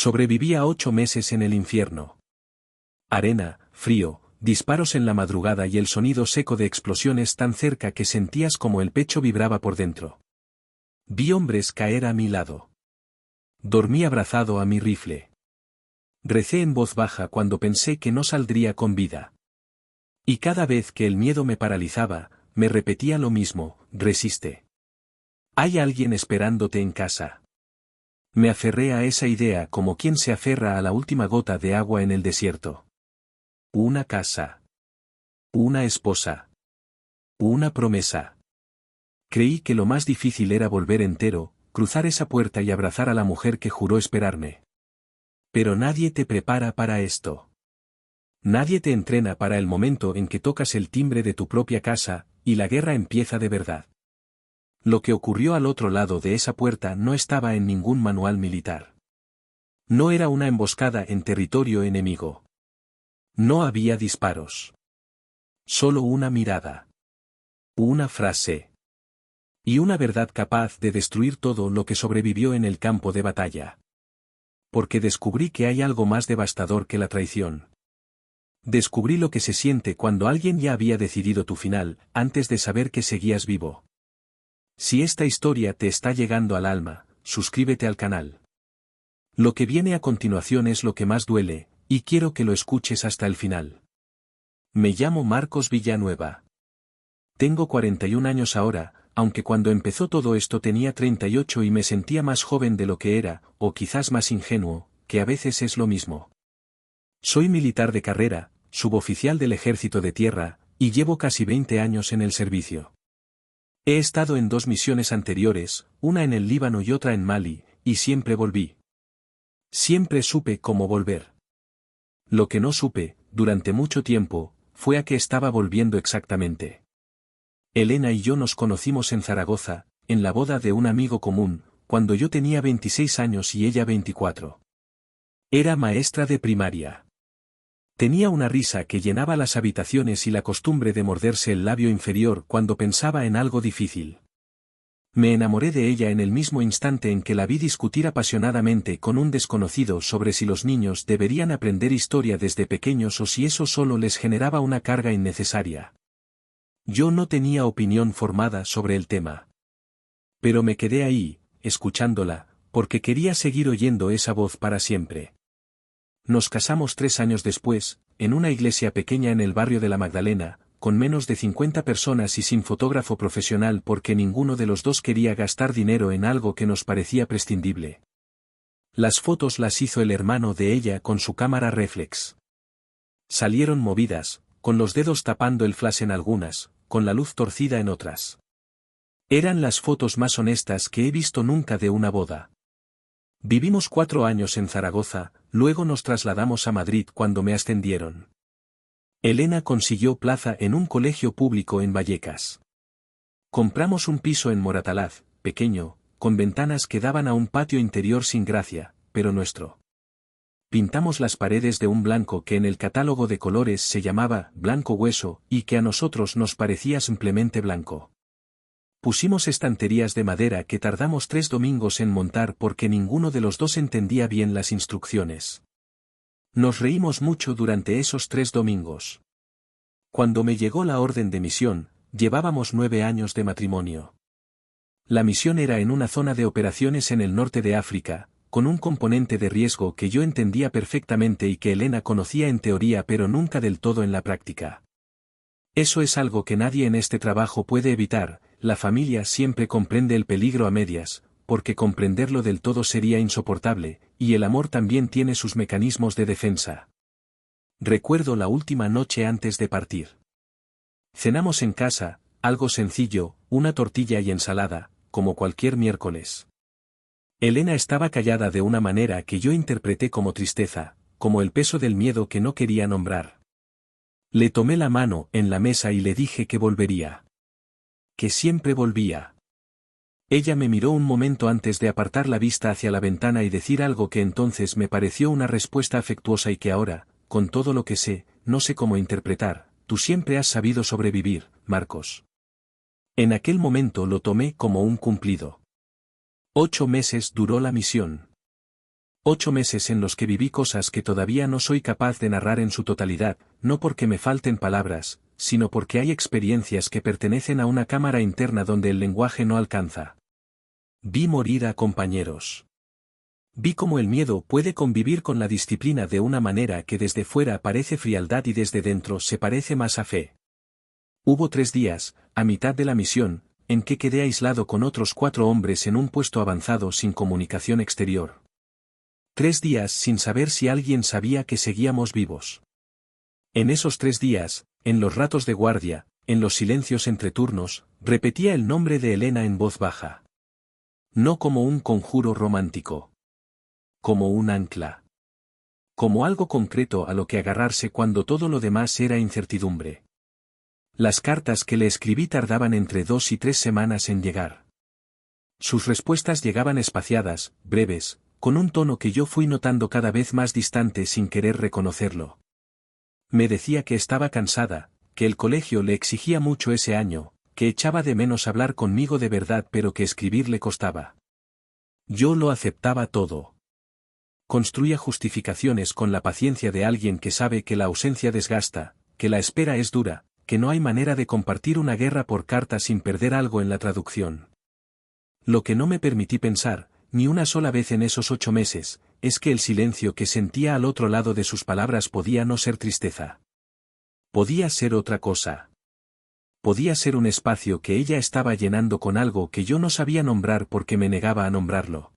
Sobreviví a 8 meses en el infierno. Arena, frío, disparos en la madrugada y el sonido seco de explosiones tan cerca que sentías como el pecho vibraba por dentro. Vi hombres caer a mi lado. Dormí abrazado a mi rifle. Recé en voz baja cuando pensé que no saldría con vida. Y cada vez que el miedo me paralizaba, me repetía lo mismo: resiste. Hay alguien esperándote en casa. Me aferré a esa idea como quien se aferra a la última gota de agua en el desierto. Una casa. Una esposa. Una promesa. Creí que lo más difícil era volver entero, cruzar esa puerta y abrazar a la mujer que juró esperarme. Pero nadie te prepara para esto. Nadie te entrena para el momento en que tocas el timbre de tu propia casa, y la guerra empieza de verdad. Lo que ocurrió al otro lado de esa puerta no estaba en ningún manual militar. No era una emboscada en territorio enemigo. No había disparos. Solo una mirada. Una frase. Y una verdad capaz de destruir todo lo que sobrevivió en el campo de batalla. Porque descubrí que hay algo más devastador que la traición. Descubrí lo que se siente cuando alguien ya había decidido tu final, antes de saber que seguías vivo. Si esta historia te está llegando al alma, suscríbete al canal. Lo que viene a continuación es lo que más duele, y quiero que lo escuches hasta el final. Me llamo Marcos Villanueva. Tengo 41 años ahora, aunque cuando empezó todo esto tenía 38 y me sentía más joven de lo que era, o quizás más ingenuo, que a veces es lo mismo. Soy militar de carrera, suboficial del Ejército de Tierra, y llevo casi 20 años en el servicio. He estado en 2 misiones anteriores, una en el Líbano y otra en Mali, y siempre volví. Siempre supe cómo volver. Lo que no supe, durante mucho tiempo, fue a qué estaba volviendo exactamente. Elena y yo nos conocimos en Zaragoza, en la boda de un amigo común, cuando yo tenía 26 años y ella 24. Era maestra de primaria. Tenía una risa que llenaba las habitaciones y la costumbre de morderse el labio inferior cuando pensaba en algo difícil. Me enamoré de ella en el mismo instante en que la vi discutir apasionadamente con un desconocido sobre si los niños deberían aprender historia desde pequeños o si eso solo les generaba una carga innecesaria. Yo no tenía opinión formada sobre el tema. Pero me quedé ahí, escuchándola, porque quería seguir oyendo esa voz para siempre. Nos casamos 3 años después, en una iglesia pequeña en el barrio de La Magdalena, con menos de 50 personas y sin fotógrafo profesional porque ninguno de los dos quería gastar dinero en algo que nos parecía prescindible. Las fotos las hizo el hermano de ella con su cámara reflex. Salieron movidas, con los dedos tapando el flash en algunas, con la luz torcida en otras. Eran las fotos más honestas que he visto nunca de una boda. Vivimos 4 años en Zaragoza, luego nos trasladamos a Madrid cuando me ascendieron. Elena consiguió plaza en un colegio público en Vallecas. Compramos un piso en Moratalaz, pequeño, con ventanas que daban a un patio interior sin gracia, pero nuestro. Pintamos las paredes de un blanco que en el catálogo de colores se llamaba blanco hueso y que a nosotros nos parecía simplemente blanco. Pusimos estanterías de madera que tardamos 3 domingos en montar porque ninguno de los dos entendía bien las instrucciones. Nos reímos mucho durante esos 3 domingos. Cuando me llegó la orden de misión, llevábamos 9 años de matrimonio. La misión era en una zona de operaciones en el norte de África, con un componente de riesgo que yo entendía perfectamente y que Elena conocía en teoría pero nunca del todo en la práctica. Eso es algo que nadie en este trabajo puede evitar. La familia siempre comprende el peligro a medias, porque comprenderlo del todo sería insoportable, y el amor también tiene sus mecanismos de defensa. Recuerdo la última noche antes de partir. Cenamos en casa, algo sencillo, una tortilla y ensalada, como cualquier miércoles. Elena estaba callada de una manera que yo interpreté como tristeza, como el peso del miedo que no quería nombrar. Le tomé la mano en la mesa y le dije que volvería. Que siempre volvía. Ella me miró un momento antes de apartar la vista hacia la ventana y decir algo que entonces me pareció una respuesta afectuosa y que ahora, con todo lo que sé, no sé cómo interpretar. Tú siempre has sabido sobrevivir, Marcos. En aquel momento lo tomé como un cumplido. 8 meses duró la misión. 8 meses en los que viví cosas que todavía no soy capaz de narrar en su totalidad, no porque me falten palabras, sino porque hay experiencias que pertenecen a una cámara interna donde el lenguaje no alcanza. Vi morir a compañeros. Vi cómo el miedo puede convivir con la disciplina de una manera que desde fuera parece frialdad y desde dentro se parece más a fe. Hubo 3 días, a mitad de la misión, en que quedé aislado con otros 4 hombres en un puesto avanzado sin comunicación exterior. 3 días sin saber si alguien sabía que seguíamos vivos. En esos 3 días, en los ratos de guardia, en los silencios entre turnos, repetía el nombre de Elena en voz baja. No como un conjuro romántico. Como un ancla. Como algo concreto a lo que agarrarse cuando todo lo demás era incertidumbre. Las cartas que le escribí tardaban entre 2 y 3 semanas en llegar. Sus respuestas llegaban espaciadas, breves, con un tono que yo fui notando cada vez más distante sin querer reconocerlo. Me decía que estaba cansada, que el colegio le exigía mucho ese año, que echaba de menos hablar conmigo de verdad pero que escribir le costaba. Yo lo aceptaba todo. Construía justificaciones con la paciencia de alguien que sabe que la ausencia desgasta, que la espera es dura, que no hay manera de compartir una guerra por carta sin perder algo en la traducción. Lo que no me permití pensar, ni una sola vez en esos 8 meses, es que el silencio que sentía al otro lado de sus palabras podía no ser tristeza. Podía ser otra cosa. Podía ser un espacio que ella estaba llenando con algo que yo no sabía nombrar porque me negaba a nombrarlo.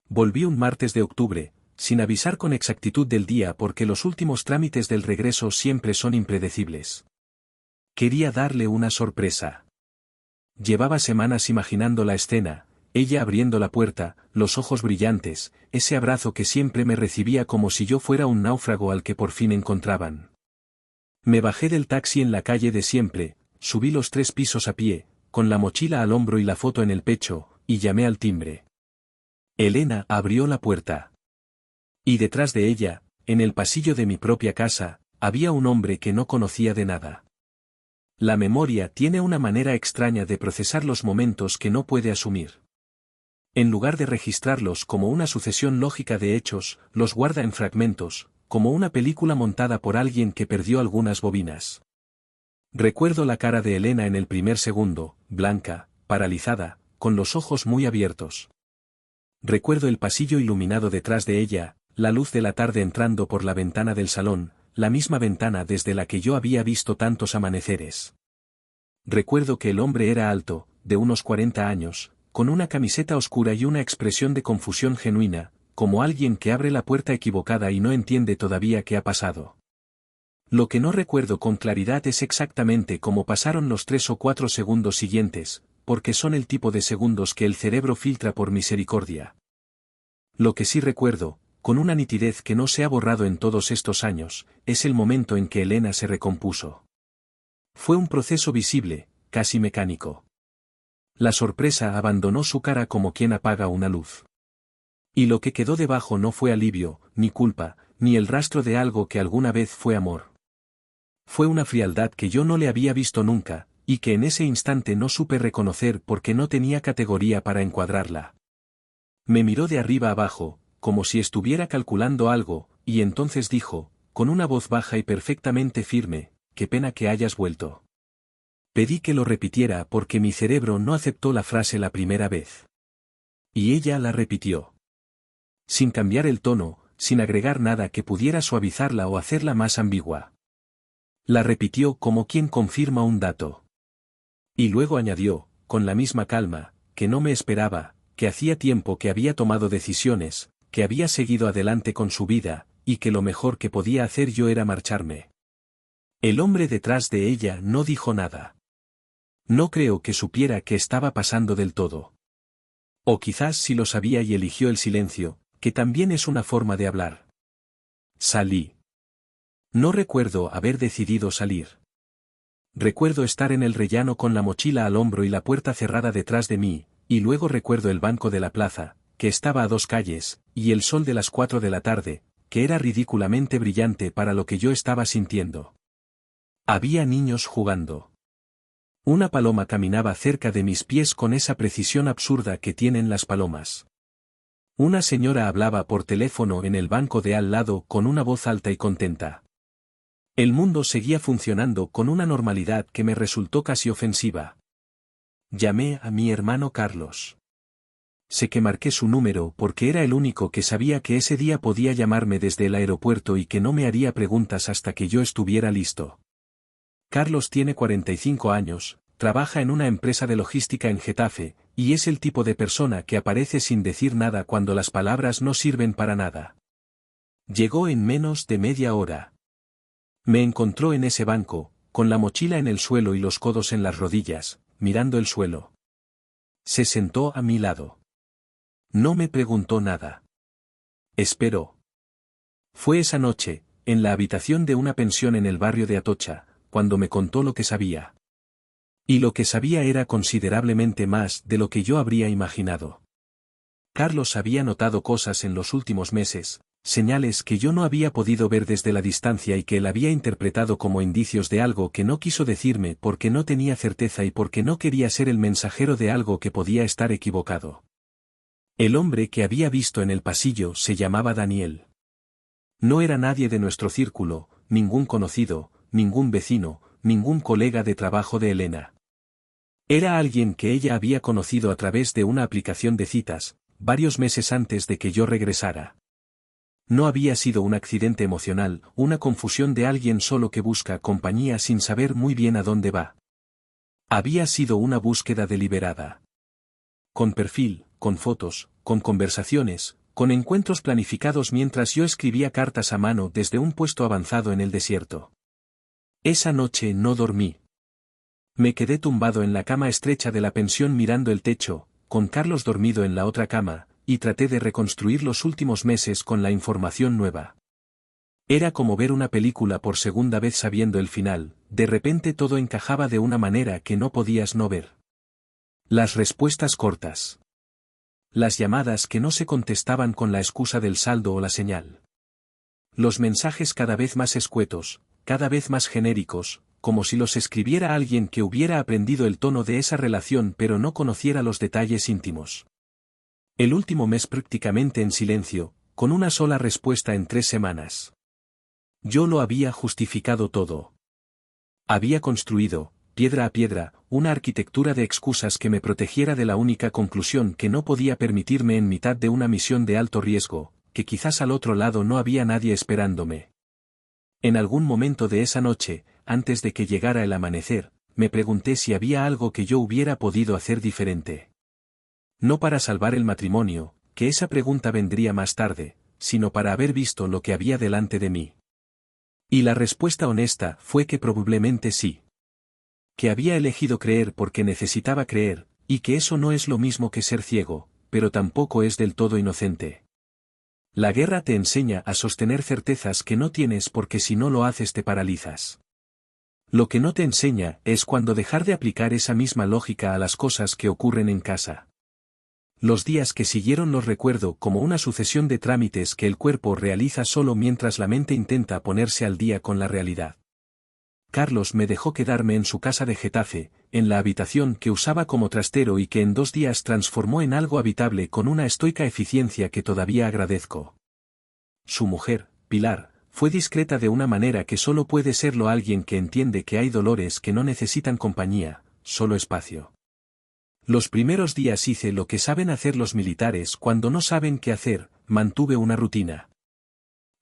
Volví un martes de octubre, sin avisar con exactitud del día porque los últimos trámites del regreso siempre son impredecibles. Quería darle una sorpresa. Llevaba semanas imaginando la escena, ella abriendo la puerta, los ojos brillantes, ese abrazo que siempre me recibía como si yo fuera un náufrago al que por fin encontraban. Me bajé del taxi en la calle de siempre, subí los 3 pisos a pie, con la mochila al hombro y la foto en el pecho, y llamé al timbre. Elena abrió la puerta. Y detrás de ella, en el pasillo de mi propia casa, había un hombre que no conocía de nada. La memoria tiene una manera extraña de procesar los momentos que no puede asumir. En lugar de registrarlos como una sucesión lógica de hechos, los guarda en fragmentos, como una película montada por alguien que perdió algunas bobinas. Recuerdo la cara de Elena en el primer segundo, blanca, paralizada, con los ojos muy abiertos. Recuerdo el pasillo iluminado detrás de ella, la luz de la tarde entrando por la ventana del salón, la misma ventana desde la que yo había visto tantos amaneceres. Recuerdo que el hombre era alto, de unos 40 años, con una camiseta oscura y una expresión de confusión genuina, como alguien que abre la puerta equivocada y no entiende todavía qué ha pasado. Lo que no recuerdo con claridad es exactamente cómo pasaron los 3 o 4 segundos siguientes, porque son el tipo de segundos que el cerebro filtra por misericordia. Lo que sí recuerdo, con una nitidez que no se ha borrado en todos estos años, es el momento en que Elena se recompuso. Fue un proceso visible, casi mecánico. La sorpresa abandonó su cara como quien apaga una luz. Y lo que quedó debajo no fue alivio, ni culpa, ni el rastro de algo que alguna vez fue amor. Fue una frialdad que yo no le había visto nunca, y que en ese instante no supe reconocer porque no tenía categoría para encuadrarla. Me miró de arriba abajo, como si estuviera calculando algo, y entonces dijo, con una voz baja y perfectamente firme, «Qué pena que hayas vuelto». Pedí que lo repitiera porque mi cerebro no aceptó la frase la primera vez. Y ella la repitió. Sin cambiar el tono, sin agregar nada que pudiera suavizarla o hacerla más ambigua. La repitió como quien confirma un dato. Y luego añadió, con la misma calma, que no me esperaba, que hacía tiempo que había tomado decisiones, que había seguido adelante con su vida, y que lo mejor que podía hacer yo era marcharme. El hombre detrás de ella no dijo nada. No creo que supiera qué estaba pasando del todo. O quizás sí lo sabía y eligió el silencio, que también es una forma de hablar. Salí. No recuerdo haber decidido salir. Recuerdo estar en el rellano con la mochila al hombro y la puerta cerrada detrás de mí, y luego recuerdo el banco de la plaza, que estaba a 2 calles, y el sol de las 4 de la tarde, que era ridículamente brillante para lo que yo estaba sintiendo. Había niños jugando. Una paloma caminaba cerca de mis pies con esa precisión absurda que tienen las palomas. Una señora hablaba por teléfono en el banco de al lado con una voz alta y contenta. El mundo seguía funcionando con una normalidad que me resultó casi ofensiva. Llamé a mi hermano Carlos. Sé que marqué su número porque era el único que sabía que ese día podía llamarme desde el aeropuerto y que no me haría preguntas hasta que yo estuviera listo. Carlos tiene 45 años, trabaja en una empresa de logística en Getafe, y es el tipo de persona que aparece sin decir nada cuando las palabras no sirven para nada. Llegó en menos de media hora. Me encontró en ese banco, con la mochila en el suelo y los codos en las rodillas, mirando el suelo. Se sentó a mi lado. No me preguntó nada. Esperó. Fue esa noche, en la habitación de una pensión en el barrio de Atocha, cuando me contó lo que sabía. Y lo que sabía era considerablemente más de lo que yo habría imaginado. Carlos había notado cosas en los últimos meses, señales que yo no había podido ver desde la distancia y que él había interpretado como indicios de algo que no quiso decirme porque no tenía certeza y porque no quería ser el mensajero de algo que podía estar equivocado. El hombre que había visto en el pasillo se llamaba Daniel. No era nadie de nuestro círculo, ningún conocido, ningún vecino, ningún colega de trabajo de Elena. Era alguien que ella había conocido a través de una aplicación de citas, varios meses antes de que yo regresara. No había sido un accidente emocional, una confusión de alguien solo que busca compañía sin saber muy bien a dónde va. Había sido una búsqueda deliberada. Con perfil, con fotos, con conversaciones, con encuentros planificados mientras yo escribía cartas a mano desde un puesto avanzado en el desierto. Esa noche no dormí. Me quedé tumbado en la cama estrecha de la pensión mirando el techo, con Carlos dormido en la otra cama, y traté de reconstruir los últimos meses con la información nueva. Era como ver una película por segunda vez sabiendo el final, de repente todo encajaba de una manera que no podías no ver. Las respuestas cortas. Las llamadas que no se contestaban con la excusa del saldo o la señal. Los mensajes cada vez más escuetos, cada vez más genéricos, como si los escribiera alguien que hubiera aprendido el tono de esa relación pero no conociera los detalles íntimos. El último mes prácticamente en silencio, con una sola respuesta en 3 semanas. Yo lo había justificado todo. Había construido, piedra a piedra, una arquitectura de excusas que me protegiera de la única conclusión que no podía permitirme en mitad de una misión de alto riesgo, que quizás al otro lado no había nadie esperándome. En algún momento de esa noche, antes de que llegara el amanecer, me pregunté si había algo que yo hubiera podido hacer diferente. No para salvar el matrimonio, que esa pregunta vendría más tarde, sino para haber visto lo que había delante de mí. Y la respuesta honesta fue que probablemente sí. Que había elegido creer porque necesitaba creer, y que eso no es lo mismo que ser ciego, pero tampoco es del todo inocente. La guerra te enseña a sostener certezas que no tienes porque si no lo haces te paralizas. Lo que no te enseña es cuando dejar de aplicar esa misma lógica a las cosas que ocurren en casa. Los días que siguieron los recuerdo como una sucesión de trámites que el cuerpo realiza solo mientras la mente intenta ponerse al día con la realidad. Carlos me dejó quedarme en su casa de Getafe, en la habitación que usaba como trastero y que en 2 días transformó en algo habitable con una estoica eficiencia que todavía agradezco. Su mujer, Pilar, fue discreta de una manera que solo puede serlo alguien que entiende que hay dolores que no necesitan compañía, solo espacio. Los primeros días hice lo que saben hacer los militares cuando no saben qué hacer, mantuve una rutina.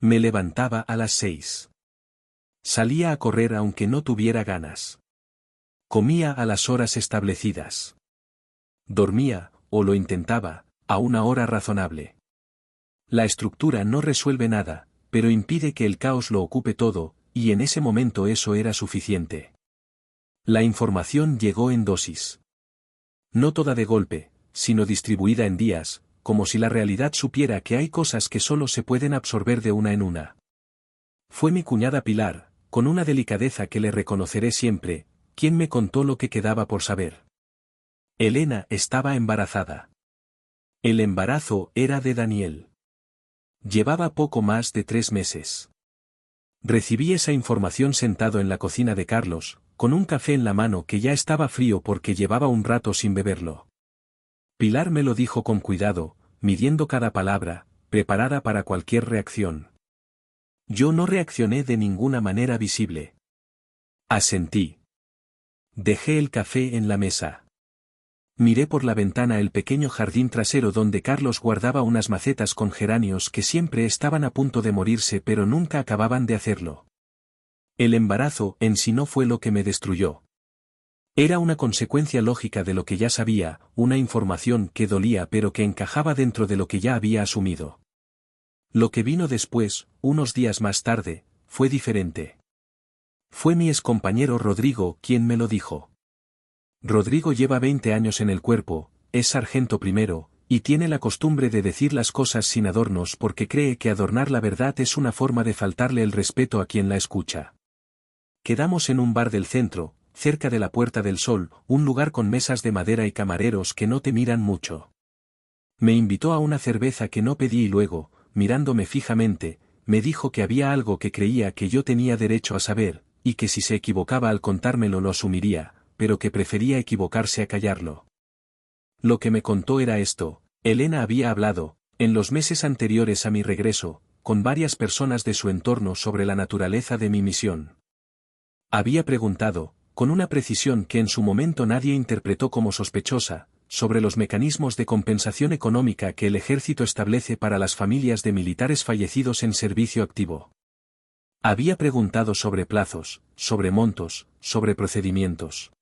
Me levantaba a las 6. Salía a correr aunque no tuviera ganas. Comía a las horas establecidas. Dormía, o lo intentaba, a una hora razonable. La estructura no resuelve nada, pero impide que el caos lo ocupe todo, y en ese momento eso era suficiente. La información llegó en dosis. No toda de golpe, sino distribuida en días, como si la realidad supiera que hay cosas que solo se pueden absorber de una en una. Fue mi cuñada Pilar, con una delicadeza que le reconoceré siempre, quien me contó lo que quedaba por saber. Elena estaba embarazada. El embarazo era de Daniel. Llevaba poco más de 3 meses. Recibí esa información sentado en la cocina de Carlos, con un café en la mano que ya estaba frío porque llevaba un rato sin beberlo. Pilar me lo dijo con cuidado, midiendo cada palabra, preparada para cualquier reacción. Yo no reaccioné de ninguna manera visible. Asentí. Dejé el café en la mesa. Miré por la ventana el pequeño jardín trasero donde Carlos guardaba unas macetas con geranios que siempre estaban a punto de morirse pero nunca acababan de hacerlo. El embarazo en sí no fue lo que me destruyó. Era una consecuencia lógica de lo que ya sabía, una información que dolía pero que encajaba dentro de lo que ya había asumido. Lo que vino después, unos días más tarde, fue diferente. Fue mi excompañero Rodrigo quien me lo dijo. Rodrigo lleva 20 años en el cuerpo, es sargento primero, y tiene la costumbre de decir las cosas sin adornos porque cree que adornar la verdad es una forma de faltarle el respeto a quien la escucha. Quedamos en un bar del centro, cerca de la Puerta del Sol, un lugar con mesas de madera y camareros que no te miran mucho. Me invitó a una cerveza que no pedí y luego, mirándome fijamente, me dijo que había algo que creía que yo tenía derecho a saber, y que si se equivocaba al contármelo lo asumiría, pero que prefería equivocarse a callarlo. Lo que me contó era esto: Elena había hablado, en los meses anteriores a mi regreso, con varias personas de su entorno sobre la naturaleza de mi misión. Había preguntado, con una precisión que en su momento nadie interpretó como sospechosa, sobre los mecanismos de compensación económica que el ejército establece para las familias de militares fallecidos en servicio activo. Había preguntado sobre plazos, sobre montos, sobre procedimientos.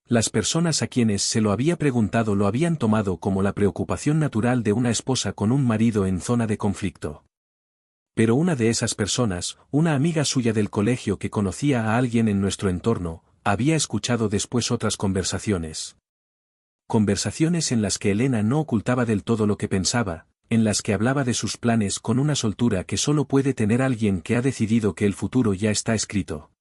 Las personas a quienes se lo había preguntado lo habían tomado como la preocupación natural de una esposa con un marido en zona de conflicto. Pero una de esas personas, una amiga suya del colegio que conocía a alguien en nuestro entorno, había escuchado después otras conversaciones. Conversaciones en las que Elena no ocultaba del todo lo que pensaba, en las que hablaba de sus planes con una soltura que solo puede tener alguien que ha decidido que el futuro ya está escrito.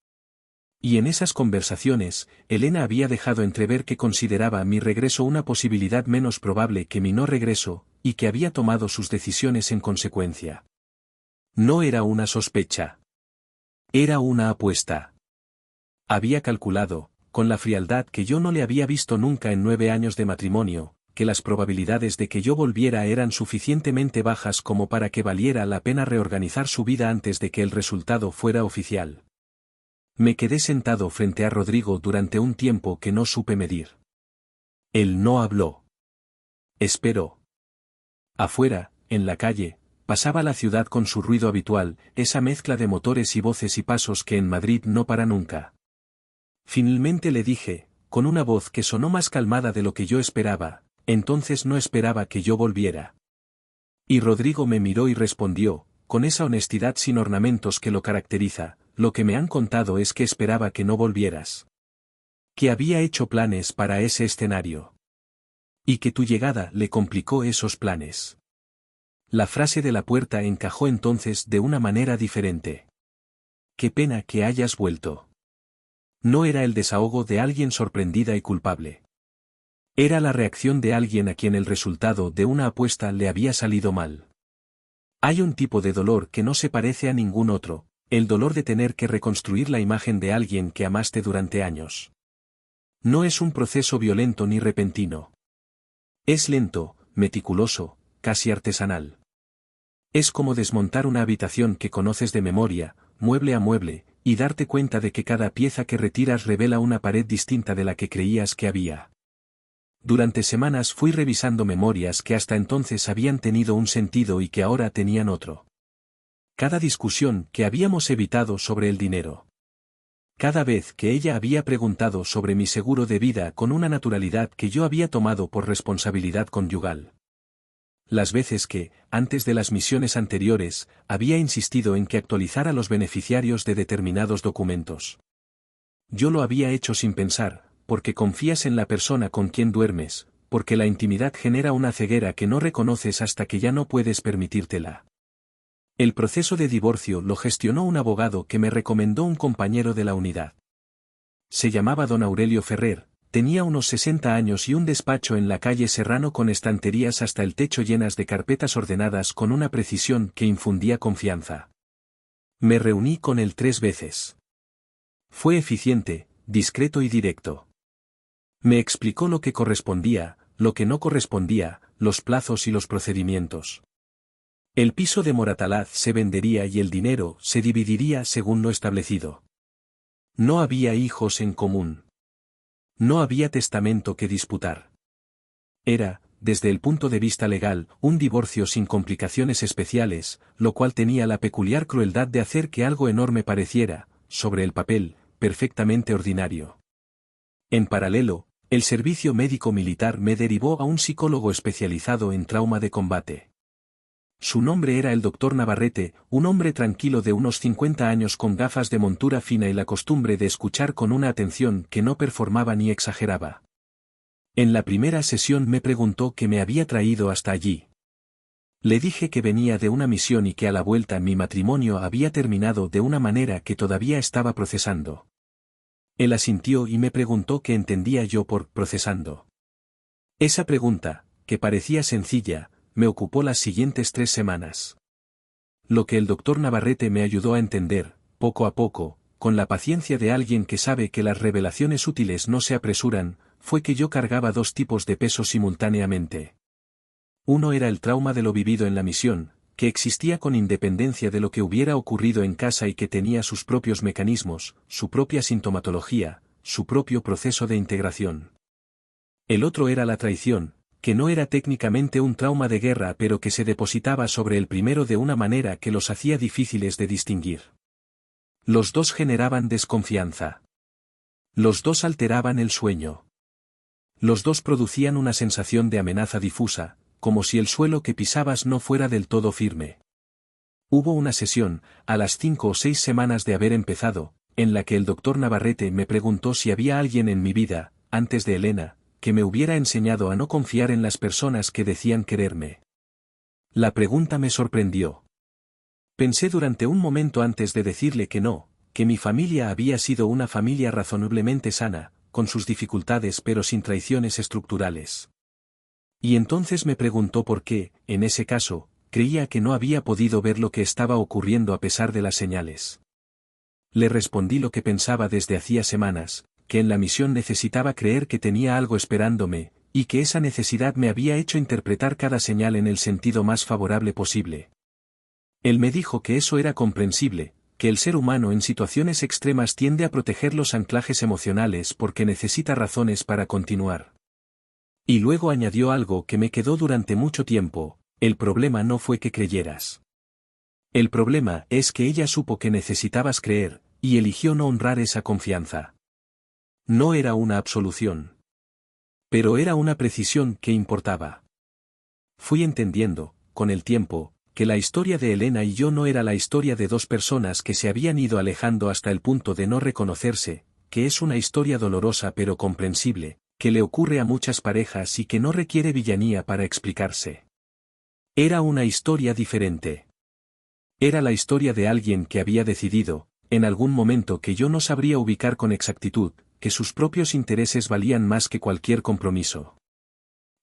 Y en esas conversaciones, Elena había dejado entrever que consideraba mi regreso una posibilidad menos probable que mi no regreso, y que había tomado sus decisiones en consecuencia. No era una sospecha. Era una apuesta. Había calculado, con la frialdad que yo no le había visto nunca en 9 años de matrimonio, que las probabilidades de que yo volviera eran suficientemente bajas como para que valiera la pena reorganizar su vida antes de que el resultado fuera oficial. Me quedé sentado frente a Rodrigo durante un tiempo que no supe medir. Él no habló. Esperó. Afuera, en la calle, pasaba la ciudad con su ruido habitual, esa mezcla de motores y voces y pasos que en Madrid no para nunca. Finalmente le dije, con una voz que sonó más calmada de lo que yo esperaba, entonces no esperaba que yo volviera. Y Rodrigo me miró y respondió, con esa honestidad sin ornamentos que lo caracteriza: lo que me han contado es que esperaba que no volvieras. Que había hecho planes para ese escenario. Y que tu llegada le complicó esos planes. La frase de la puerta encajó entonces de una manera diferente. Qué pena que hayas vuelto. No era el desahogo de alguien sorprendida y culpable. Era la reacción de alguien a quien el resultado de una apuesta le había salido mal. Hay un tipo de dolor que no se parece a ningún otro, el dolor de tener que reconstruir la imagen de alguien que amaste durante años. No es un proceso violento ni repentino. Es lento, meticuloso, casi artesanal. Es como desmontar una habitación que conoces de memoria, mueble a mueble, y darte cuenta de que cada pieza que retiras revela una pared distinta de la que creías que había. Durante semanas fui revisando memorias que hasta entonces habían tenido un sentido y que ahora tenían otro. Cada discusión que habíamos evitado sobre el dinero. Cada vez que ella había preguntado sobre mi seguro de vida con una naturalidad que yo había tomado por responsabilidad conyugal. Las veces que, antes de las misiones anteriores, había insistido en que actualizara los beneficiarios de determinados documentos. Yo lo había hecho sin pensar, porque confías en la persona con quien duermes, porque la intimidad genera una ceguera que no reconoces hasta que ya no puedes permitírtela. El proceso de divorcio lo gestionó un abogado que me recomendó un compañero de la unidad. Se llamaba don Aurelio Ferrer, tenía unos 60 años y un despacho en la calle Serrano con estanterías hasta el techo llenas de carpetas ordenadas con una precisión que infundía confianza. Me reuní con él 3 veces. Fue eficiente, discreto y directo. Me explicó lo que correspondía, lo que no correspondía, los plazos y los procedimientos. El piso de Moratalaz se vendería y el dinero se dividiría según lo establecido. No había hijos en común. No había testamento que disputar. Era, desde el punto de vista legal, un divorcio sin complicaciones especiales, lo cual tenía la peculiar crueldad de hacer que algo enorme pareciera, sobre el papel, perfectamente ordinario. En paralelo, el servicio médico militar me derivó a un psicólogo especializado en trauma de combate. Su nombre era el doctor Navarrete, un hombre tranquilo de unos 50 años con gafas de montura fina y la costumbre de escuchar con una atención que no performaba ni exageraba. En la primera sesión me preguntó qué me había traído hasta allí. Le dije que venía de una misión y que a la vuelta mi matrimonio había terminado de una manera que todavía estaba procesando. Él asintió y me preguntó qué entendía yo por procesando. Esa pregunta, que parecía sencilla, me ocupó las siguientes 3 semanas. Lo que el doctor Navarrete me ayudó a entender, poco a poco, con la paciencia de alguien que sabe que las revelaciones útiles no se apresuran, fue que yo cargaba 2 tipos de peso simultáneamente. Uno era el trauma de lo vivido en la misión, que existía con independencia de lo que hubiera ocurrido en casa y que tenía sus propios mecanismos, su propia sintomatología, su propio proceso de integración. El otro era la traición, que no era técnicamente un trauma de guerra pero que se depositaba sobre el primero de una manera que los hacía difíciles de distinguir. Los dos generaban desconfianza. Los dos alteraban el sueño. Los dos producían una sensación de amenaza difusa, como si el suelo que pisabas no fuera del todo firme. Hubo una sesión, a las 5 o 6 semanas de haber empezado, en la que el doctor Navarrete me preguntó si había alguien en mi vida, antes de Elena, que me hubiera enseñado a no confiar en las personas que decían quererme. La pregunta me sorprendió. Pensé durante un momento antes de decirle que no, que mi familia había sido una familia razonablemente sana, con sus dificultades pero sin traiciones estructurales. Y entonces me preguntó por qué, en ese caso, creía que no había podido ver lo que estaba ocurriendo a pesar de las señales. Le respondí lo que pensaba desde hacía semanas, que en la misión necesitaba creer que tenía algo esperándome, y que esa necesidad me había hecho interpretar cada señal en el sentido más favorable posible. Él me dijo que eso era comprensible, que el ser humano en situaciones extremas tiende a proteger los anclajes emocionales porque necesita razones para continuar. Y luego añadió algo que me quedó durante mucho tiempo: el problema no fue que creyeras. El problema es que ella supo que necesitabas creer, y eligió no honrar esa confianza. No era una absolución. Pero era una precisión que importaba. Fui entendiendo, con el tiempo, que la historia de Elena y yo no era la historia de 2 personas que se habían ido alejando hasta el punto de no reconocerse, que es una historia dolorosa pero comprensible, que le ocurre a muchas parejas y que no requiere villanía para explicarse. Era una historia diferente. Era la historia de alguien que había decidido, en algún momento que yo no sabría ubicar con exactitud, que sus propios intereses valían más que cualquier compromiso.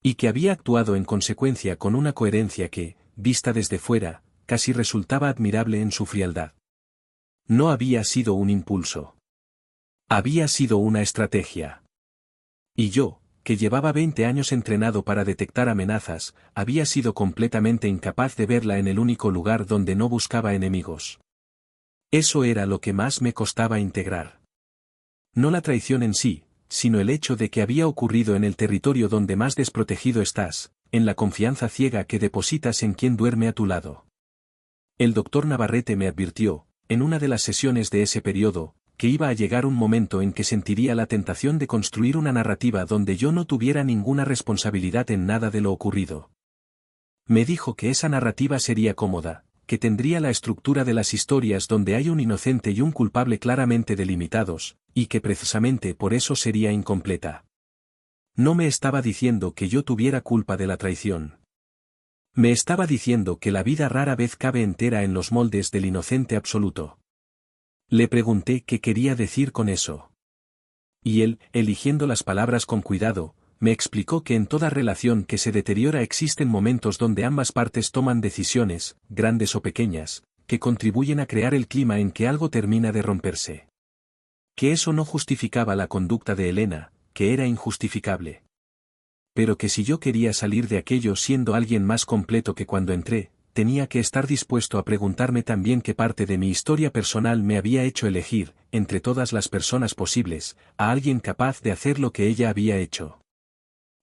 Y que había actuado en consecuencia con una coherencia que, vista desde fuera, casi resultaba admirable en su frialdad. No había sido un impulso. Había sido una estrategia. Y yo, que llevaba 20 años entrenado para detectar amenazas, había sido completamente incapaz de verla en el único lugar donde no buscaba enemigos. Eso era lo que más me costaba integrar. No la traición en sí, sino el hecho de que había ocurrido en el territorio donde más desprotegido estás, en la confianza ciega que depositas en quien duerme a tu lado. El doctor Navarrete me advirtió, en una de las sesiones de ese periodo, que iba a llegar un momento en que sentiría la tentación de construir una narrativa donde yo no tuviera ninguna responsabilidad en nada de lo ocurrido. Me dijo que esa narrativa sería cómoda, que tendría la estructura de las historias donde hay un inocente y un culpable claramente delimitados, y que precisamente por eso sería incompleta. No me estaba diciendo que yo tuviera culpa de la traición. Me estaba diciendo que la vida rara vez cabe entera en los moldes del inocente absoluto. Le pregunté qué quería decir con eso. Y él, eligiendo las palabras con cuidado, me explicó que en toda relación que se deteriora existen momentos donde ambas partes toman decisiones, grandes o pequeñas, que contribuyen a crear el clima en que algo termina de romperse. Que eso no justificaba la conducta de Elena, que era injustificable. pero que si yo quería salir de aquello siendo alguien más completo que cuando entré, tenía que estar dispuesto a preguntarme también qué parte de mi historia personal me había hecho elegir, entre todas las personas posibles, a alguien capaz de hacer lo que ella había hecho.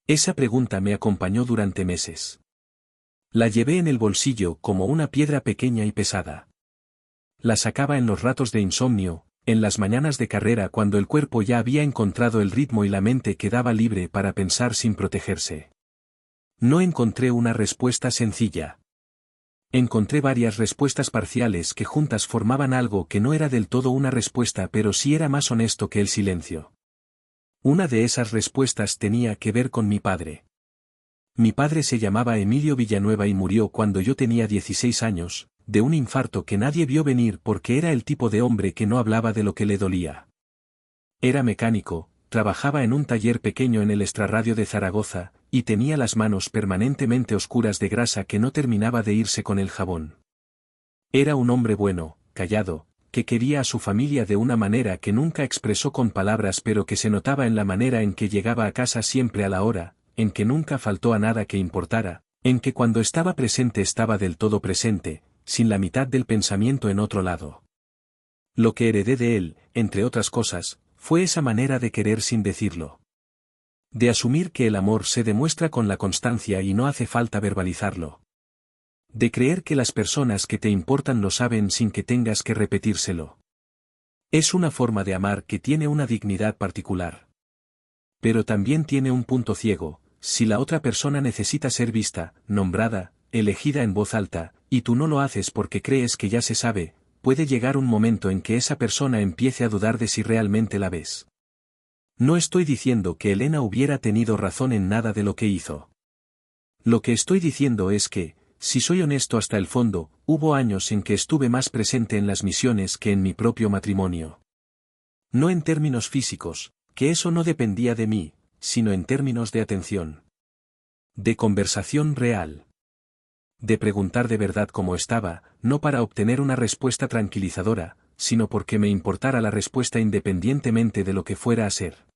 Esa pregunta me acompañó durante meses. La llevé en el bolsillo como una piedra pequeña y pesada. La sacaba en los ratos de insomnio, en las mañanas de carrera cuando el cuerpo ya había encontrado el ritmo y la mente quedaba libre para pensar sin protegerse. No encontré una respuesta sencilla. Encontré varias respuestas parciales que juntas formaban algo que no era del todo una respuesta pero sí era más honesto que el silencio. Una de esas respuestas tenía que ver con mi padre. Mi padre se llamaba Emilio Villanueva y murió cuando yo tenía 16 años, de un infarto que nadie vio venir porque era el tipo de hombre que no hablaba de lo que le dolía. Era mecánico, trabajaba en un taller pequeño en el extrarradio de Zaragoza, y tenía las manos permanentemente oscuras de grasa que no terminaba de irse con el jabón. Era un hombre bueno, callado, que quería a su familia de una manera que nunca expresó con palabras pero que se notaba en la manera en que llegaba a casa siempre a la hora, en que nunca faltó a nada que importara, en que cuando estaba presente estaba del todo presente, sin la mitad del pensamiento en otro lado. Lo que heredé de él, entre otras cosas, fue esa manera de querer sin decirlo. De asumir que el amor se demuestra con la constancia y no hace falta verbalizarlo. De creer que las personas que te importan lo saben sin que tengas que repetírselo. Es una forma de amar que tiene una dignidad particular. Pero también tiene un punto ciego, si la otra persona necesita ser vista, nombrada, elegida en voz alta, y tú no lo haces porque crees que ya se sabe, puede llegar un momento en que esa persona empiece a dudar de si realmente la ves. No estoy diciendo que Elena hubiera tenido razón en nada de lo que hizo. Lo que estoy diciendo es que, si soy honesto hasta el fondo, hubo años en que estuve más presente en las misiones que en mi propio matrimonio. No en términos físicos, que eso no dependía de mí, sino en términos de atención. De conversación real. De preguntar de verdad cómo estaba, no para obtener una respuesta tranquilizadora, sino porque me importara la respuesta independientemente de lo que fuera a ser.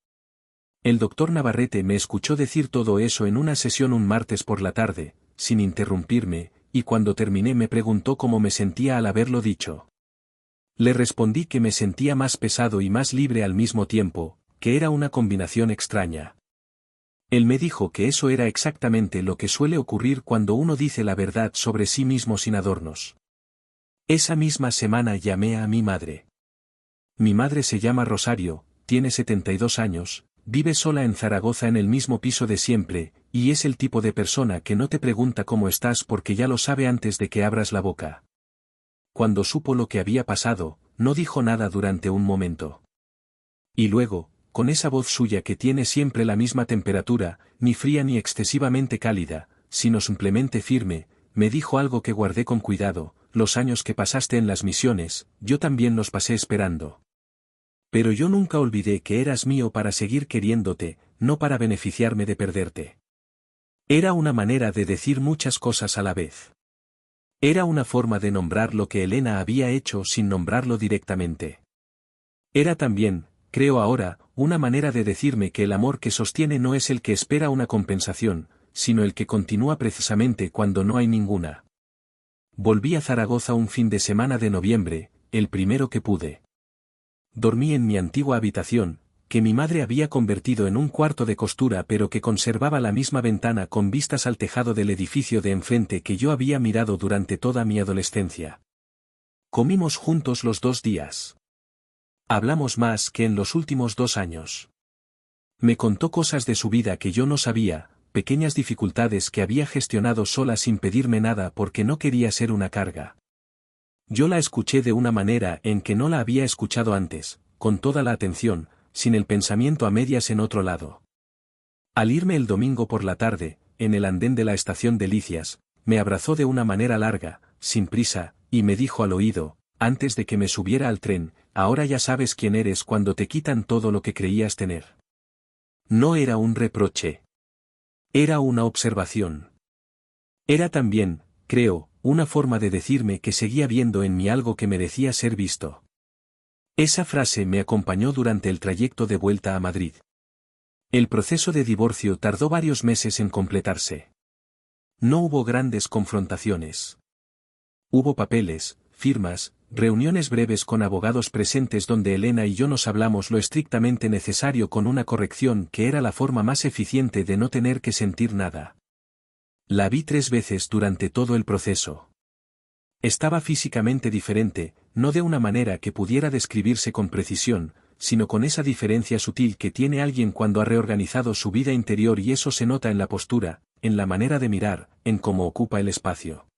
El doctor Navarrete me escuchó decir todo eso en una sesión un martes por la tarde, sin interrumpirme, y cuando terminé me preguntó cómo me sentía al haberlo dicho. Le respondí que me sentía más pesado y más libre al mismo tiempo, que era una combinación extraña. Él me dijo que eso era exactamente lo que suele ocurrir cuando uno dice la verdad sobre sí mismo sin adornos. Esa misma semana llamé a mi madre. Mi madre se llama Rosario, tiene 72 años, vive sola en Zaragoza en el mismo piso de siempre, y es el tipo de persona que no te pregunta cómo estás porque ya lo sabe antes de que abras la boca. Cuando supo lo que había pasado, no dijo nada durante un momento. Y luego, con esa voz suya que tiene siempre la misma temperatura, ni fría ni excesivamente cálida, sino simplemente firme, me dijo algo que guardé con cuidado: los años que pasaste en las misiones, yo también los pasé esperando. Pero yo nunca olvidé que eras mío para seguir queriéndote, no para beneficiarme de perderte. Era una manera de decir muchas cosas a la vez. Era una forma de nombrar lo que Elena había hecho sin nombrarlo directamente. Era también, creo ahora, una manera de decirme que el amor que sostiene no es el que espera una compensación, sino el que continúa precisamente cuando no hay ninguna. Volví a Zaragoza un fin de semana de noviembre, el primero que pude. Dormí en mi antigua habitación, que mi madre había convertido en un cuarto de costura pero que conservaba la misma ventana con vistas al tejado del edificio de enfrente que yo había mirado durante toda mi adolescencia. Comimos juntos los 2 días. Hablamos más que en los últimos 2 años. Me contó cosas de su vida que yo no sabía, pequeñas dificultades que había gestionado sola sin pedirme nada porque no quería ser una carga. Yo la escuché de una manera en que no la había escuchado antes, con toda la atención, sin el pensamiento a medias en otro lado. Al irme el domingo por la tarde, en el andén de la estación de Licias, me abrazó de una manera larga, sin prisa, y me dijo al oído, antes de que me subiera al tren: ahora ya sabes quién eres cuando te quitan todo lo que creías tener. No era un reproche. Era una observación. Era también, creo, una forma de decirme que seguía viendo en mí algo que merecía ser visto. Esa frase me acompañó durante el trayecto de vuelta a Madrid. El proceso de divorcio tardó varios meses en completarse. No hubo grandes confrontaciones. Hubo papeles, firmas, reuniones breves con abogados presentes donde Elena y yo nos hablamos lo estrictamente necesario con una corrección que era la forma más eficiente de no tener que sentir nada. La vi 3 veces durante todo el proceso. Estaba físicamente diferente, no de una manera que pudiera describirse con precisión, sino con esa diferencia sutil que tiene alguien cuando ha reorganizado su vida interior, y eso se nota en la postura, en la manera de mirar, en cómo ocupa el espacio.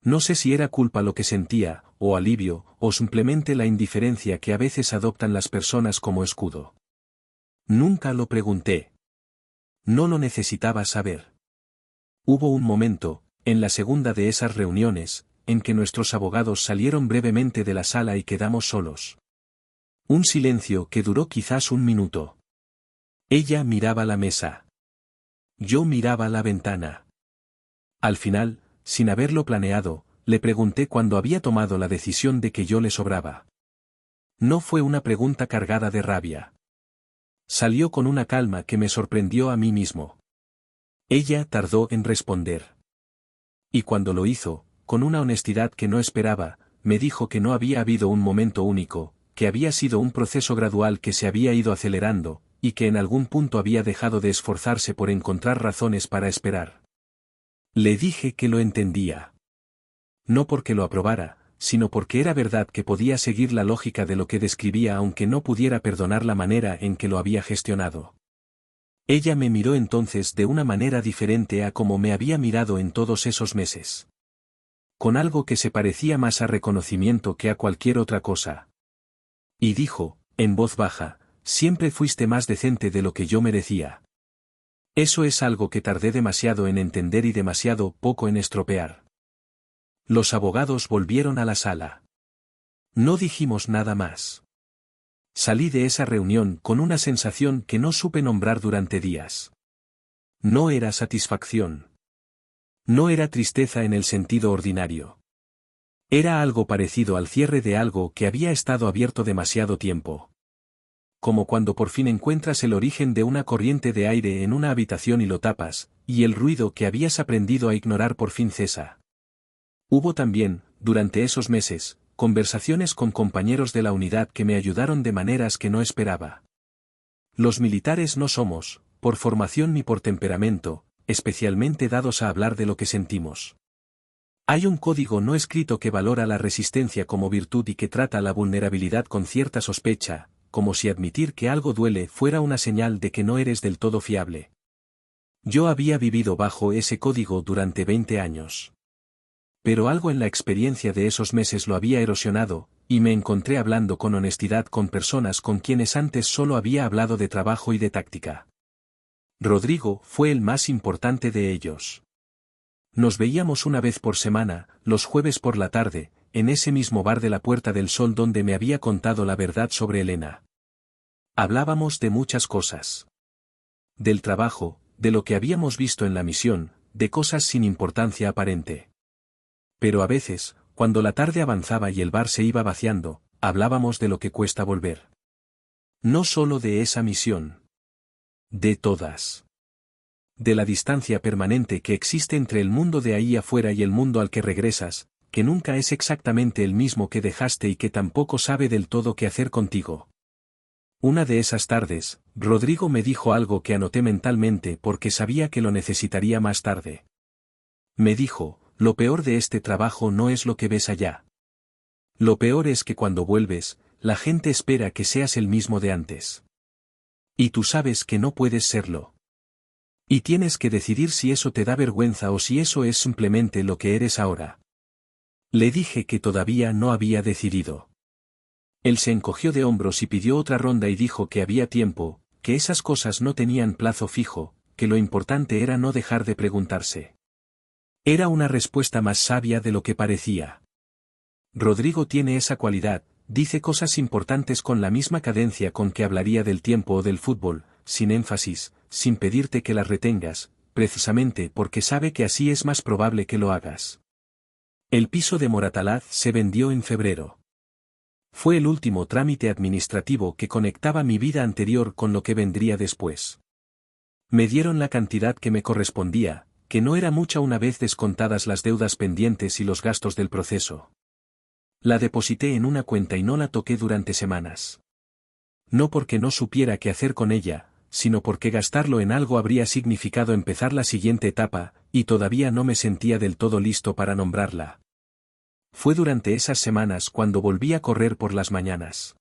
No sé si era culpa lo que sentía, o alivio, o simplemente la indiferencia que a veces adoptan las personas como escudo. Nunca lo pregunté. No lo necesitaba saber. Hubo un momento, en la segunda de esas reuniones, en que nuestros abogados salieron brevemente de la sala y quedamos solos. Un silencio que duró quizás 1 minuto. Ella miraba la mesa. Yo miraba la ventana. Al final, sin haberlo planeado, le pregunté cuándo había tomado la decisión de que yo le sobraba. No fue una pregunta cargada de rabia. Salió con una calma que me sorprendió a mí mismo. Ella tardó en responder. Y cuando lo hizo, con una honestidad que no esperaba, me dijo que no había habido un momento único, que había sido un proceso gradual que se había ido acelerando, y que en algún punto había dejado de esforzarse por encontrar razones para esperar. Le dije que lo entendía. No porque lo aprobara, sino porque era verdad que podía seguir la lógica de lo que describía aunque no pudiera perdonar la manera en que lo había gestionado. Ella me miró entonces de una manera diferente a como me había mirado en todos esos meses. Con algo que se parecía más a reconocimiento que a cualquier otra cosa. Y dijo, en voz baja, siempre fuiste más decente de lo que yo merecía. Eso es algo que tardé demasiado en entender y demasiado poco en estropear. Los abogados volvieron a la sala. No dijimos nada más. Salí de esa reunión con una sensación que no supe nombrar durante días. No era satisfacción. No era tristeza en el sentido ordinario. Era algo parecido al cierre de algo que había estado abierto demasiado tiempo. Como cuando por fin encuentras el origen de una corriente de aire en una habitación y lo tapas, y el ruido que habías aprendido a ignorar por fin cesa. Hubo también, durante esos meses, conversaciones con compañeros de la unidad que me ayudaron de maneras que no esperaba. Los militares no somos, por formación ni por temperamento, especialmente dados a hablar de lo que sentimos. Hay un código no escrito que valora la resistencia como virtud y que trata la vulnerabilidad con cierta sospecha, como si admitir que algo duele fuera una señal de que no eres del todo fiable. Yo había vivido bajo ese código durante 20 años. Pero algo en la experiencia de esos meses lo había erosionado, y me encontré hablando con honestidad con personas con quienes antes solo había hablado de trabajo y de táctica. Rodrigo fue el más importante de ellos. Nos veíamos una vez por semana, los jueves por la tarde, en ese mismo bar de la Puerta del Sol donde me había contado la verdad sobre Elena. Hablábamos de muchas cosas. Del trabajo, de lo que habíamos visto en la misión, de cosas sin importancia aparente. Pero a veces, cuando la tarde avanzaba y el bar se iba vaciando, hablábamos de lo que cuesta volver. No solo de esa misión. De todas. De la distancia permanente que existe entre el mundo de ahí afuera y el mundo al que regresas, que nunca es exactamente el mismo que dejaste y que tampoco sabe del todo qué hacer contigo. Una de esas tardes, Rodrigo me dijo algo que anoté mentalmente porque sabía que lo necesitaría más tarde. Me dijo, lo peor de este trabajo no es lo que ves allá. Lo peor es que cuando vuelves, la gente espera que seas el mismo de antes. Y tú sabes que no puedes serlo. Y tienes que decidir si eso te da vergüenza o si eso es simplemente lo que eres ahora. Le dije que todavía no había decidido. Él se encogió de hombros y pidió otra ronda y dijo que había tiempo, que esas cosas no tenían plazo fijo, que lo importante era no dejar de preguntarse. Era una respuesta más sabia de lo que parecía. Rodrigo tiene esa cualidad, dice cosas importantes con la misma cadencia con que hablaría del tiempo o del fútbol, sin énfasis, sin pedirte que las retengas, precisamente porque sabe que así es más probable que lo hagas. El piso de Moratalaz se vendió en febrero. Fue el último trámite administrativo que conectaba mi vida anterior con lo que vendría después. Me dieron la cantidad que me correspondía, que no era mucha una vez descontadas las deudas pendientes y los gastos del proceso. La deposité en una cuenta y no la toqué durante semanas. No porque no supiera qué hacer con ella, sino porque gastarlo en algo habría significado empezar la siguiente etapa, y todavía no me sentía del todo listo para nombrarla. Fue durante esas semanas cuando volví a correr por las mañanas.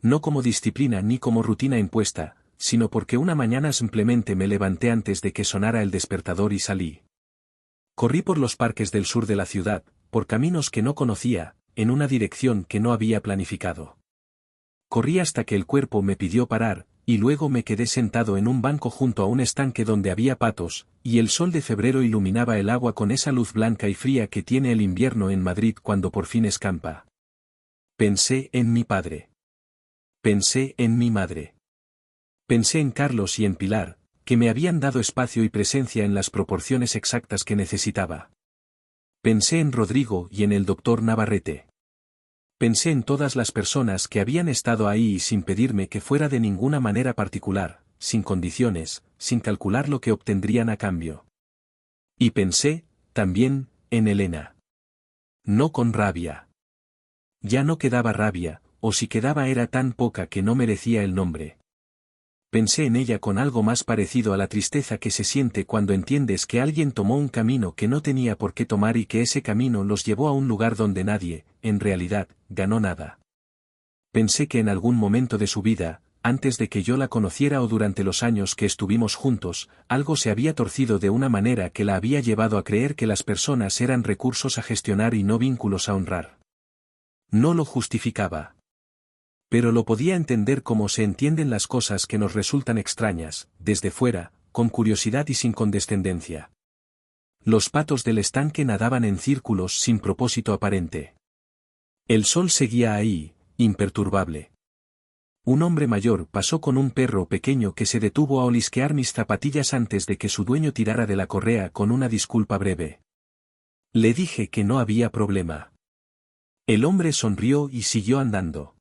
No como disciplina ni como rutina impuesta, sino porque una mañana simplemente me levanté antes de que sonara el despertador y salí. Corrí por los parques del sur de la ciudad, por caminos que no conocía, en una dirección que no había planificado. Corrí hasta que el cuerpo me pidió parar, y luego me quedé sentado en un banco junto a un estanque donde había patos, y el sol de febrero iluminaba el agua con esa luz blanca y fría que tiene el invierno en Madrid cuando por fin escampa. Pensé en mi padre. Pensé en mi madre. Pensé en Carlos y en Pilar, que me habían dado espacio y presencia en las proporciones exactas que necesitaba. Pensé en Rodrigo y en el doctor Navarrete. Pensé en todas las personas que habían estado ahí y sin pedirme que fuera de ninguna manera particular, sin condiciones, sin calcular lo que obtendrían a cambio. Y pensé, también, en Elena. No con rabia. Ya no quedaba rabia, o si quedaba era tan poca que no merecía el nombre. Pensé en ella con algo más parecido a la tristeza que se siente cuando entiendes que alguien tomó un camino que no tenía por qué tomar y que ese camino los llevó a un lugar donde nadie, en realidad, ganó nada. Pensé que en algún momento de su vida, antes de que yo la conociera o durante los años que estuvimos juntos, algo se había torcido de una manera que la había llevado a creer que las personas eran recursos a gestionar y no vínculos a honrar. No lo justificaba. Pero lo podía entender como se entienden las cosas que nos resultan extrañas, desde fuera, con curiosidad y sin condescendencia. Los patos del estanque nadaban en círculos sin propósito aparente. El sol seguía ahí, imperturbable. Un hombre mayor pasó con un perro pequeño que se detuvo a olisquear mis zapatillas antes de que su dueño tirara de la correa con una disculpa breve. Le dije que no había problema. El hombre sonrió y siguió andando.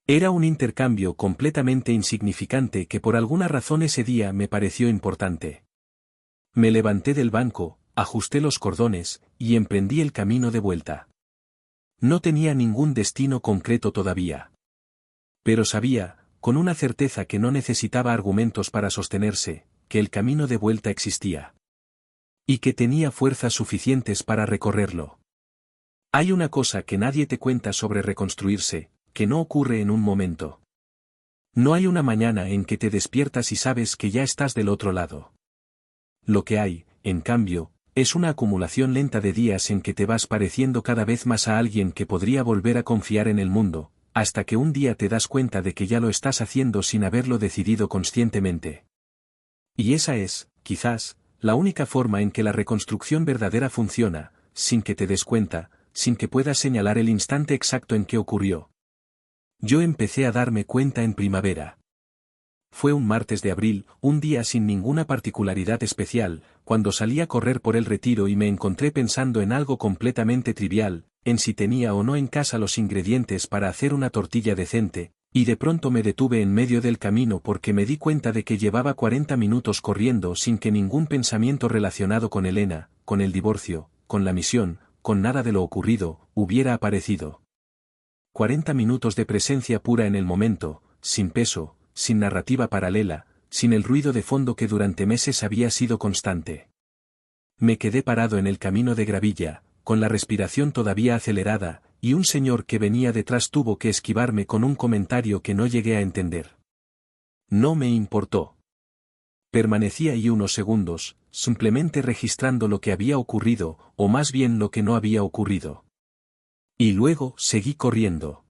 Era un intercambio completamente insignificante que por alguna razón ese día me pareció importante. Me levanté del banco, ajusté los cordones, y emprendí el camino de vuelta. No tenía ningún destino concreto todavía. Pero sabía, con una certeza que no necesitaba argumentos para sostenerse, que el camino de vuelta existía. Y que tenía fuerzas suficientes para recorrerlo. Hay una cosa que nadie te cuenta sobre reconstruirse, que no ocurre en un momento. No hay una mañana en que te despiertas y sabes que ya estás del otro lado. Lo que hay, en cambio, es una acumulación lenta de días en que te vas pareciendo cada vez más a alguien que podría volver a confiar en el mundo, hasta que un día te das cuenta de que ya lo estás haciendo sin haberlo decidido conscientemente. Y esa es, quizás, la única forma en que la reconstrucción verdadera funciona, sin que te des cuenta, sin que puedas señalar el instante exacto en que ocurrió. Yo empecé a darme cuenta en primavera. Fue un martes de abril, un día sin ninguna particularidad especial, cuando salí a correr por el Retiro y me encontré pensando en algo completamente trivial, en si tenía o no en casa los ingredientes para hacer una tortilla decente, y de pronto me detuve en medio del camino porque me di cuenta de que llevaba 40 minutos corriendo sin que ningún pensamiento relacionado con Elena, con el divorcio, con la misión, con nada de lo ocurrido, hubiera aparecido. 40 minutos de presencia pura en el momento, sin peso, sin narrativa paralela, sin el ruido de fondo que durante meses había sido constante. Me quedé parado en el camino de gravilla, con la respiración todavía acelerada, y un señor que venía detrás tuvo que esquivarme con un comentario que no llegué a entender. No me importó. Permanecí ahí unos segundos, simplemente registrando lo que había ocurrido, o más bien lo que no había ocurrido. Y luego seguí corriendo.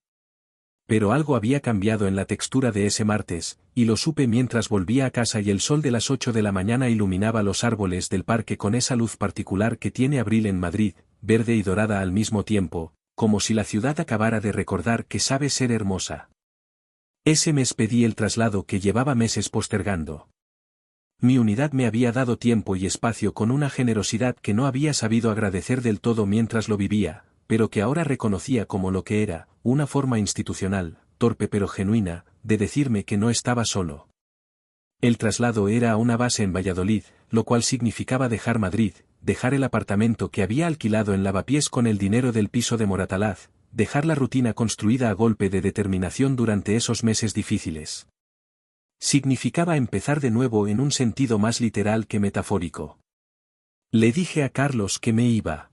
Pero algo había cambiado en la textura de ese martes, y lo supe mientras volvía a casa y el sol de las 8 de la mañana iluminaba los árboles del parque con esa luz particular que tiene abril en Madrid, verde y dorada al mismo tiempo, como si la ciudad acabara de recordar que sabe ser hermosa. Ese mes pedí el traslado que llevaba meses postergando. Mi unidad me había dado tiempo y espacio con una generosidad que no había sabido agradecer del todo mientras lo vivía, pero que ahora reconocía como lo que era, una forma institucional, torpe pero genuina, de decirme que no estaba solo. El traslado era a una base en Valladolid, lo cual significaba dejar Madrid, dejar el apartamento que había alquilado en Lavapiés con el dinero del piso de Moratalaz, dejar la rutina construida a golpe de determinación durante esos meses difíciles. Significaba empezar de nuevo en un sentido más literal que metafórico. Le dije a Carlos que me iba.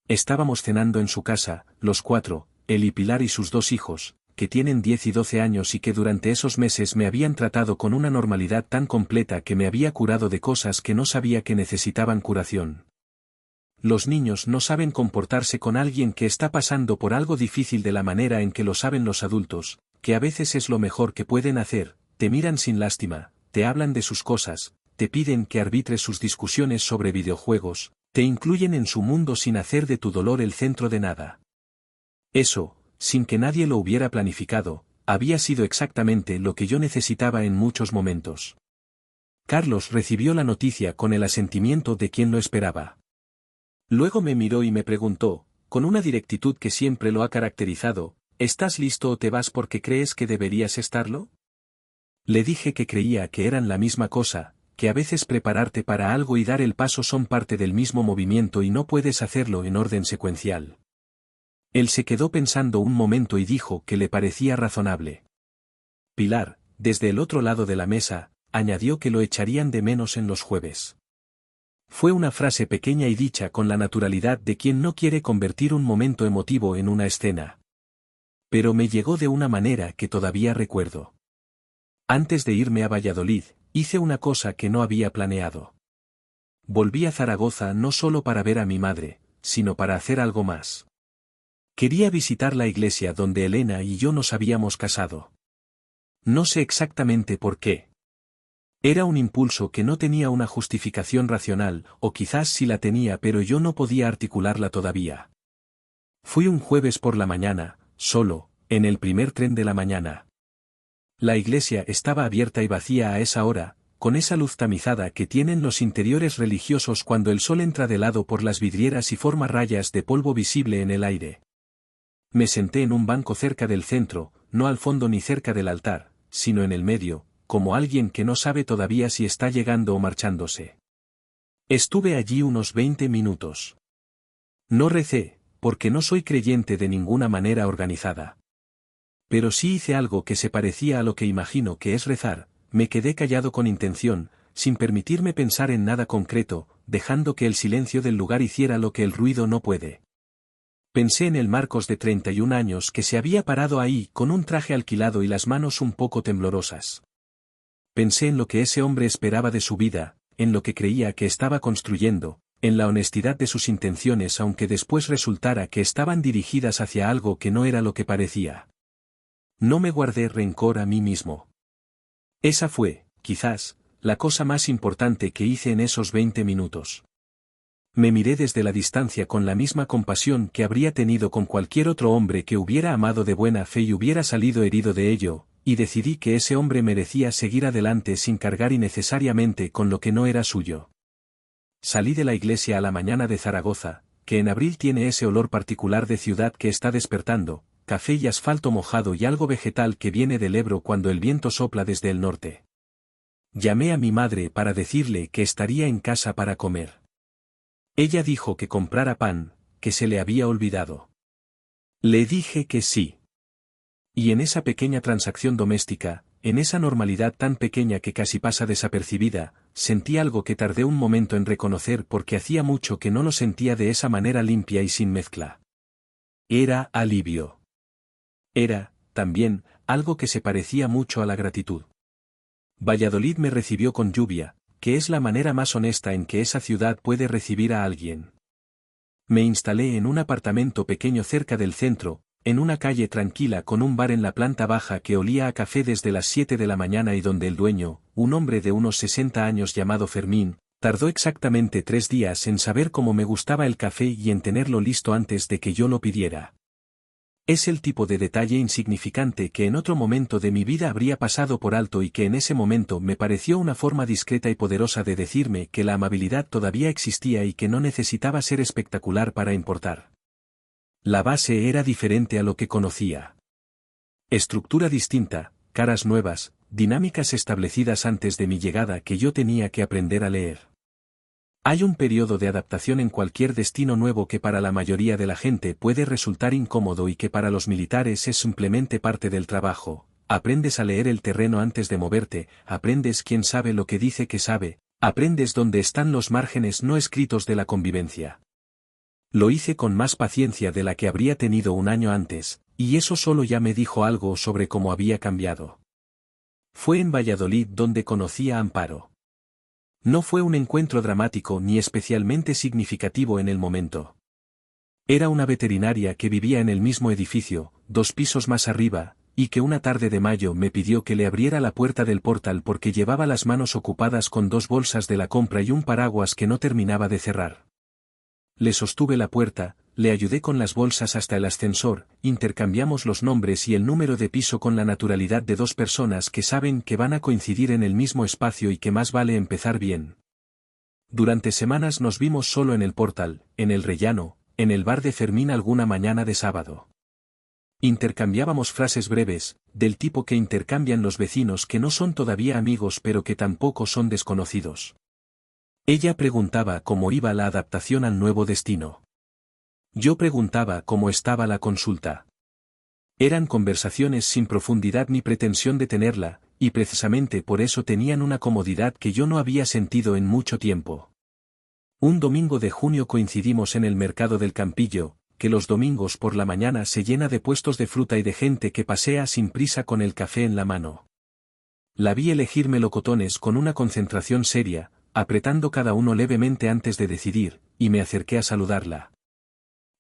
Estábamos cenando en su casa, los cuatro, él y Pilar y sus dos hijos, que tienen 10 y 12 años y que durante esos meses me habían tratado con una normalidad tan completa que me había curado de cosas que no sabía que necesitaban curación. Los niños no saben comportarse con alguien que está pasando por algo difícil de la manera en que lo saben los adultos, que a veces es lo mejor que pueden hacer, te miran sin lástima, te hablan de sus cosas, te piden que arbitres sus discusiones sobre videojuegos, te incluyen en su mundo sin hacer de tu dolor el centro de nada. Eso, sin que nadie lo hubiera planificado, había sido exactamente lo que yo necesitaba en muchos momentos. Carlos recibió la noticia con el asentimiento de quien lo esperaba. Luego me miró y me preguntó, con una directitud que siempre lo ha caracterizado, ¿estás listo o te vas porque crees que deberías estarlo? Le dije que creía que eran la misma cosa, que a veces prepararte para algo y dar el paso son parte del mismo movimiento y no puedes hacerlo en orden secuencial. Él se quedó pensando un momento y dijo que le parecía razonable. Pilar, desde el otro lado de la mesa, añadió que lo echarían de menos en los jueves. Fue una frase pequeña y dicha con la naturalidad de quien no quiere convertir un momento emotivo en una escena. Pero me llegó de una manera que todavía recuerdo. Antes de irme a Valladolid, hice una cosa que no había planeado. Volví a Zaragoza no solo para ver a mi madre, sino para hacer algo más. Quería visitar la iglesia donde Elena y yo nos habíamos casado. No sé exactamente por qué. Era un impulso que no tenía una justificación racional, o quizás sí la tenía pero yo no podía articularla todavía. Fui un jueves por la mañana, solo, en el primer tren de la mañana. La iglesia estaba abierta y vacía a esa hora, con esa luz tamizada que tienen los interiores religiosos cuando el sol entra de lado por las vidrieras y forma rayas de polvo visible en el aire. Me senté en un banco cerca del centro, no al fondo ni cerca del altar, sino en el medio, como alguien que no sabe todavía si está llegando o marchándose. Estuve allí unos 20 minutos. No recé, porque no soy creyente de ninguna manera organizada. Pero sí hice algo que se parecía a lo que imagino que es rezar, me quedé callado con intención, sin permitirme pensar en nada concreto, dejando que el silencio del lugar hiciera lo que el ruido no puede. Pensé en el Marcos de 31 años que se había parado ahí con un traje alquilado y las manos un poco temblorosas. Pensé en lo que ese hombre esperaba de su vida, en lo que creía que estaba construyendo, en la honestidad de sus intenciones aunque después resultara que estaban dirigidas hacia algo que no era lo que parecía. No me guardé rencor a mí mismo. Esa fue, quizás, la cosa más importante que hice en esos 20 minutos. Me miré desde la distancia con la misma compasión que habría tenido con cualquier otro hombre que hubiera amado de buena fe y hubiera salido herido de ello, y decidí que ese hombre merecía seguir adelante sin cargar innecesariamente con lo que no era suyo. Salí de la iglesia a la mañana de Zaragoza, que en abril tiene ese olor particular de ciudad que está despertando, café y asfalto mojado y algo vegetal que viene del Ebro cuando el viento sopla desde el norte. Llamé a mi madre para decirle que estaría en casa para comer. Ella dijo que comprara pan, que se le había olvidado. Le dije que sí. Y en esa pequeña transacción doméstica, en esa normalidad tan pequeña que casi pasa desapercibida, sentí algo que tardé un momento en reconocer porque hacía mucho que no lo sentía de esa manera limpia y sin mezcla. Era alivio. Era, también, algo que se parecía mucho a la gratitud. Valladolid me recibió con lluvia, que es la manera más honesta en que esa ciudad puede recibir a alguien. Me instalé en un apartamento pequeño cerca del centro, en una calle tranquila con un bar en la planta baja que olía a café desde las 7 de la mañana y donde el dueño, un hombre de unos 60 años llamado Fermín, tardó exactamente 3 días en saber cómo me gustaba el café y en tenerlo listo antes de que yo lo pidiera. Es el tipo de detalle insignificante que en otro momento de mi vida habría pasado por alto y que en ese momento me pareció una forma discreta y poderosa de decirme que la amabilidad todavía existía y que no necesitaba ser espectacular para importar. La base era diferente a lo que conocía. Estructura distinta, caras nuevas, dinámicas establecidas antes de mi llegada que yo tenía que aprender a leer. Hay un periodo de adaptación en cualquier destino nuevo que para la mayoría de la gente puede resultar incómodo y que para los militares es simplemente parte del trabajo. Aprendes a leer el terreno antes de moverte, aprendes quién sabe lo que dice que sabe, aprendes dónde están los márgenes no escritos de la convivencia. Lo hice con más paciencia de la que habría tenido un año antes, y eso solo ya me dijo algo sobre cómo había cambiado. Fue en Valladolid donde conocí a Amparo. No fue un encuentro dramático ni especialmente significativo en el momento. Era una veterinaria que vivía en el mismo edificio, 2 pisos más arriba, y que una tarde de mayo me pidió que le abriera la puerta del portal porque llevaba las manos ocupadas con 2 bolsas de la compra y un paraguas que no terminaba de cerrar. Le sostuve la puerta, le ayudé con las bolsas hasta el ascensor, intercambiamos los nombres y el número de piso con la naturalidad de 2 personas que saben que van a coincidir en el mismo espacio y que más vale empezar bien. Durante semanas nos vimos solo en el portal, en el rellano, en el bar de Fermín alguna mañana de sábado. Intercambiábamos frases breves, del tipo que intercambian los vecinos que no son todavía amigos pero que tampoco son desconocidos. Ella preguntaba cómo iba la adaptación al nuevo destino. Yo preguntaba cómo estaba la consulta. Eran conversaciones sin profundidad ni pretensión de tenerla, y precisamente por eso tenían una comodidad que yo no había sentido en mucho tiempo. Un domingo de junio coincidimos en el mercado del Campillo, que los domingos por la mañana se llena de puestos de fruta y de gente que pasea sin prisa con el café en la mano. La vi elegir melocotones con una concentración seria, apretando cada uno levemente antes de decidir, y me acerqué a saludarla.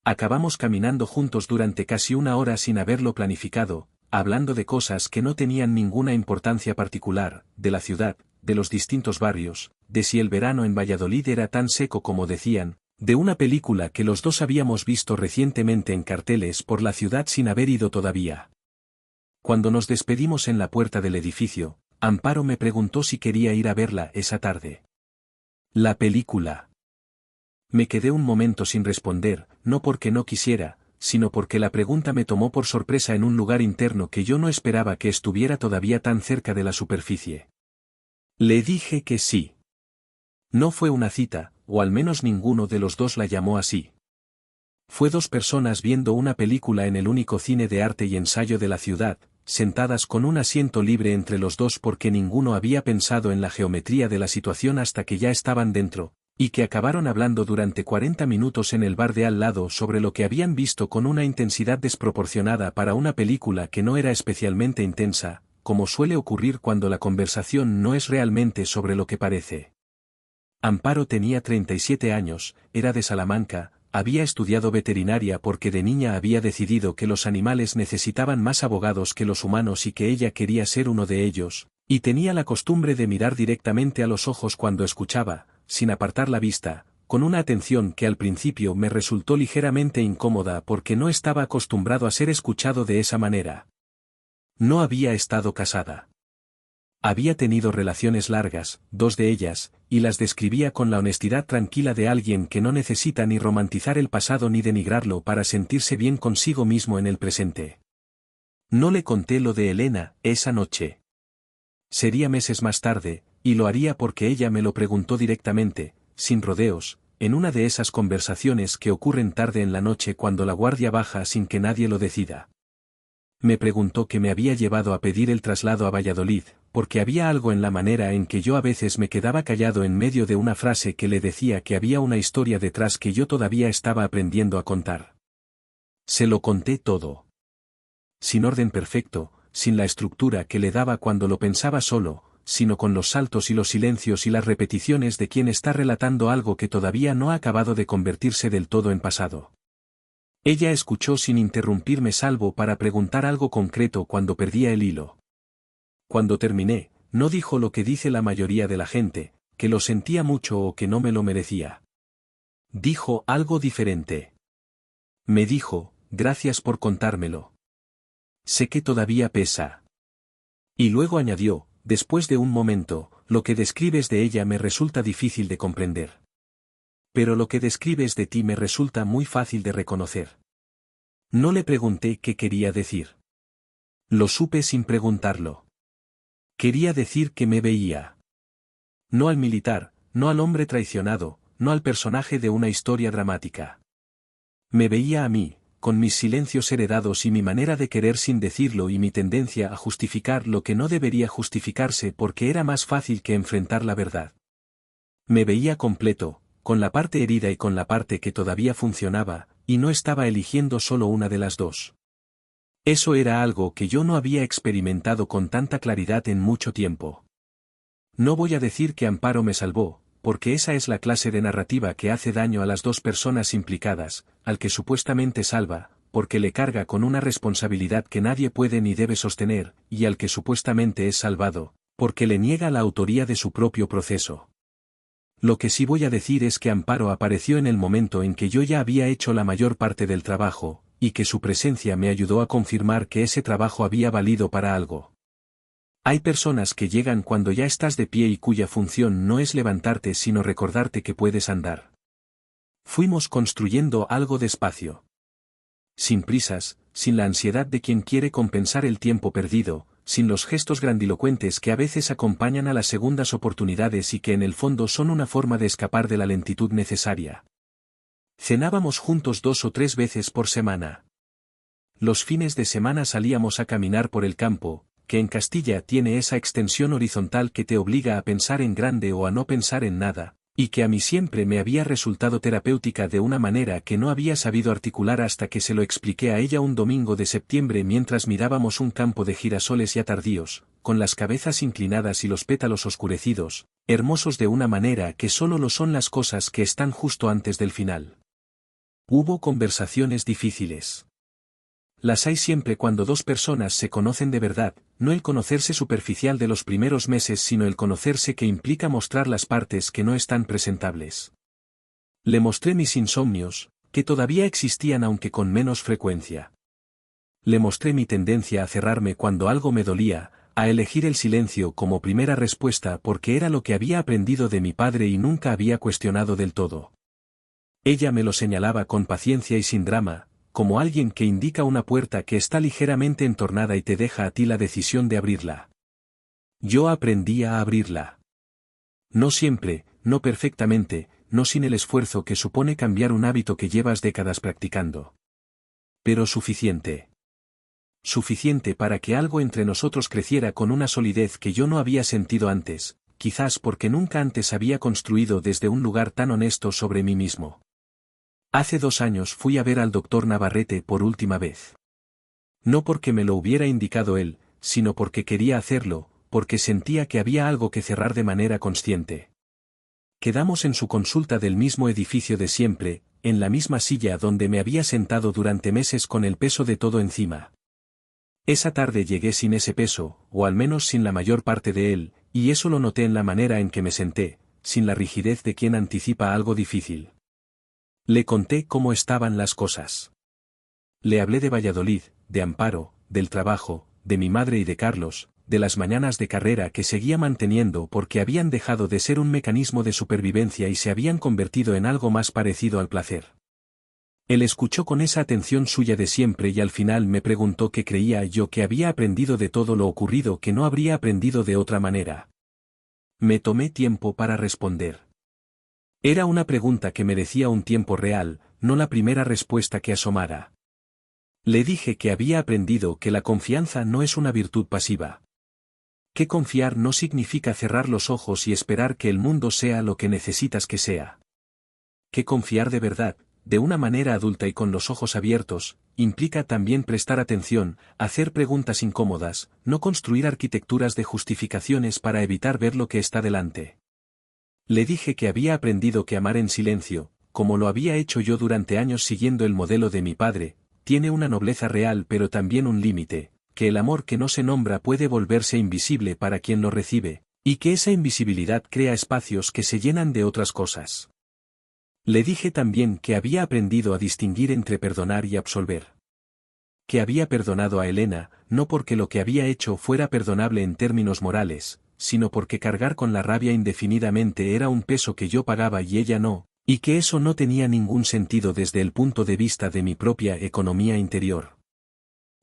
Acabamos caminando juntos durante casi 1 hora sin haberlo planificado, hablando de cosas que no tenían ninguna importancia particular, de la ciudad, de los distintos barrios, de si el verano en Valladolid era tan seco como decían, de una película que los dos habíamos visto recientemente en carteles por la ciudad sin haber ido todavía. Cuando nos despedimos en la puerta del edificio, Amparo me preguntó si quería ir a verla esa tarde. La película. Me quedé un momento sin responder, no porque no quisiera, sino porque la pregunta me tomó por sorpresa en un lugar interno que yo no esperaba que estuviera todavía tan cerca de la superficie. Le dije que sí. No fue una cita, o al menos ninguno de los dos la llamó así. Fue 2 personas viendo una película en el único cine de arte y ensayo de la ciudad, sentadas con un asiento libre entre los dos porque ninguno había pensado en la geometría de la situación hasta que ya estaban dentro, y que acabaron hablando durante 40 minutos en el bar de al lado sobre lo que habían visto con una intensidad desproporcionada para una película que no era especialmente intensa, como suele ocurrir cuando la conversación no es realmente sobre lo que parece. Amparo tenía 37 años, era de Salamanca, había estudiado veterinaria porque de niña había decidido que los animales necesitaban más abogados que los humanos y que ella quería ser uno de ellos, y tenía la costumbre de mirar directamente a los ojos cuando escuchaba, sin apartar la vista, con una atención que al principio me resultó ligeramente incómoda porque no estaba acostumbrado a ser escuchado de esa manera. No había estado casada. Había tenido relaciones largas, 2 de ellas, y las describía con la honestidad tranquila de alguien que no necesita ni romantizar el pasado ni denigrarlo para sentirse bien consigo mismo en el presente. No le conté lo de Elena, esa noche. Sería meses más tarde, y lo haría porque ella me lo preguntó directamente, sin rodeos, en una de esas conversaciones que ocurren tarde en la noche cuando la guardia baja sin que nadie lo decida. Me preguntó qué me había llevado a pedir el traslado a Valladolid, porque había algo en la manera en que yo a veces me quedaba callado en medio de una frase que le decía que había una historia detrás que yo todavía estaba aprendiendo a contar. Se lo conté todo. Sin orden perfecto, sin la estructura que le daba cuando lo pensaba solo, sino con los saltos y los silencios y las repeticiones de quien está relatando algo que todavía no ha acabado de convertirse del todo en pasado. Ella escuchó sin interrumpirme salvo para preguntar algo concreto cuando perdía el hilo. Cuando terminé, no dijo lo que dice la mayoría de la gente, que lo sentía mucho o que no me lo merecía. Dijo algo diferente. Me dijo, gracias por contármelo. Sé que todavía pesa. Y luego añadió, después de un momento, lo que describes de ella me resulta difícil de comprender. Pero lo que describes de ti me resulta muy fácil de reconocer. No le pregunté qué quería decir. Lo supe sin preguntarlo. Quería decir que me veía. No al militar, no al hombre traicionado, no al personaje de una historia dramática. Me veía a mí, con mis silencios heredados y mi manera de querer sin decirlo y mi tendencia a justificar lo que no debería justificarse porque era más fácil que enfrentar la verdad. Me veía completo, con la parte herida y con la parte que todavía funcionaba, y no estaba eligiendo solo una de las dos. Eso era algo que yo no había experimentado con tanta claridad en mucho tiempo. No voy a decir que Amparo me salvó, porque esa es la clase de narrativa que hace daño a las dos personas implicadas, al que supuestamente salva, porque le carga con una responsabilidad que nadie puede ni debe sostener, y al que supuestamente es salvado, porque le niega la autoría de su propio proceso. Lo que sí voy a decir es que Amparo apareció en el momento en que yo ya había hecho la mayor parte del trabajo, y que su presencia me ayudó a confirmar que ese trabajo había valido para algo. Hay personas que llegan cuando ya estás de pie y cuya función no es levantarte sino recordarte que puedes andar. Fuimos construyendo algo despacio. Sin prisas, sin la ansiedad de quien quiere compensar el tiempo perdido, sin los gestos grandilocuentes que a veces acompañan a las segundas oportunidades y que en el fondo son una forma de escapar de la lentitud necesaria. Cenábamos juntos 2 o 3 veces por semana. Los fines de semana salíamos a caminar por el campo, que en Castilla tiene esa extensión horizontal que te obliga a pensar en grande o a no pensar en nada, y que a mí siempre me había resultado terapéutica de una manera que no había sabido articular hasta que se lo expliqué a ella un domingo de septiembre mientras mirábamos un campo de girasoles ya tardíos, con las cabezas inclinadas y los pétalos oscurecidos, hermosos de una manera que solo lo son las cosas que están justo antes del final. Hubo conversaciones difíciles. Las hay siempre cuando dos personas se conocen de verdad, no el conocerse superficial de los primeros meses sino el conocerse que implica mostrar las partes que no están presentables. Le mostré mis insomnios, que todavía existían aunque con menos frecuencia. Le mostré mi tendencia a cerrarme cuando algo me dolía, a elegir el silencio como primera respuesta porque era lo que había aprendido de mi padre y nunca había cuestionado del todo. Ella me lo señalaba con paciencia y sin drama, como alguien que indica una puerta que está ligeramente entornada y te deja a ti la decisión de abrirla. Yo aprendí a abrirla. No siempre, no perfectamente, no sin el esfuerzo que supone cambiar un hábito que llevas décadas practicando. Pero suficiente. Suficiente para que algo entre nosotros creciera con una solidez que yo no había sentido antes, quizás porque nunca antes había construido desde un lugar tan honesto sobre mí mismo. Hace 2 años fui a ver al doctor Navarrete por última vez. No porque me lo hubiera indicado él, sino porque quería hacerlo, porque sentía que había algo que cerrar de manera consciente. Quedamos en su consulta del mismo edificio de siempre, en la misma silla donde me había sentado durante meses con el peso de todo encima. Esa tarde llegué sin ese peso, o al menos sin la mayor parte de él, y eso lo noté en la manera en que me senté, sin la rigidez de quien anticipa algo difícil. Le conté cómo estaban las cosas. Le hablé de Valladolid, de Amparo, del trabajo, de mi madre y de Carlos, de las mañanas de carrera que seguía manteniendo porque habían dejado de ser un mecanismo de supervivencia y se habían convertido en algo más parecido al placer. Él escuchó con esa atención suya de siempre y al final me preguntó qué creía yo que había aprendido de todo lo ocurrido que no habría aprendido de otra manera. Me tomé tiempo para responder. Era una pregunta que merecía un tiempo real, no la primera respuesta que asomara. Le dije que había aprendido que la confianza no es una virtud pasiva. Que confiar no significa cerrar los ojos y esperar que el mundo sea lo que necesitas que sea. Que confiar de verdad, de una manera adulta y con los ojos abiertos, implica también prestar atención, hacer preguntas incómodas, no construir arquitecturas de justificaciones para evitar ver lo que está delante. Le dije que había aprendido que amar en silencio, como lo había hecho yo durante años siguiendo el modelo de mi padre, tiene una nobleza real pero también un límite, que el amor que no se nombra puede volverse invisible para quien lo recibe, y que esa invisibilidad crea espacios que se llenan de otras cosas. Le dije también que había aprendido a distinguir entre perdonar y absolver. Que había perdonado a Elena, no porque lo que había hecho fuera perdonable en términos morales, sino porque cargar con la rabia indefinidamente era un peso que yo pagaba y ella no, y que eso no tenía ningún sentido desde el punto de vista de mi propia economía interior.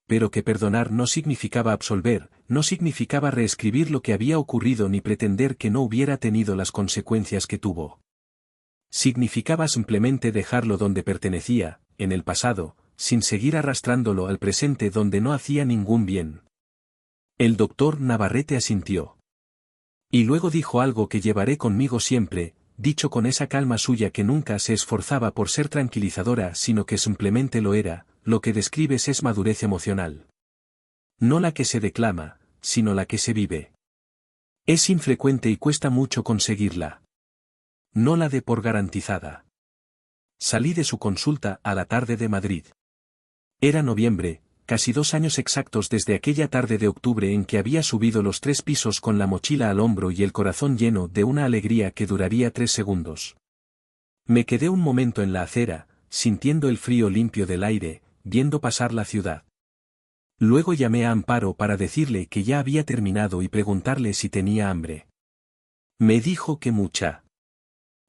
pero que perdonar no significaba absolver, no significaba reescribir lo que había ocurrido ni pretender que no hubiera tenido las consecuencias que tuvo. Significaba simplemente dejarlo donde pertenecía, en el pasado, sin seguir arrastrándolo al presente donde no hacía ningún bien. El doctor Navarrete asintió. Y luego dijo algo que llevaré conmigo siempre, dicho con esa calma suya que nunca se esforzaba por ser tranquilizadora sino que simplemente lo era: lo que describes es madurez emocional. No la que se declama, sino la que se vive. Es infrecuente y cuesta mucho conseguirla. No la dé por garantizada. Salí de su consulta a la tarde de Madrid. Era noviembre, casi 2 años exactos desde aquella tarde de octubre en que había subido los 3 pisos con la mochila al hombro y el corazón lleno de una alegría que duraría 3 segundos. Me quedé un momento en la acera, sintiendo el frío limpio del aire, viendo pasar la ciudad. Luego llamé a Amparo para decirle que ya había terminado y preguntarle si tenía hambre. Me dijo que mucha.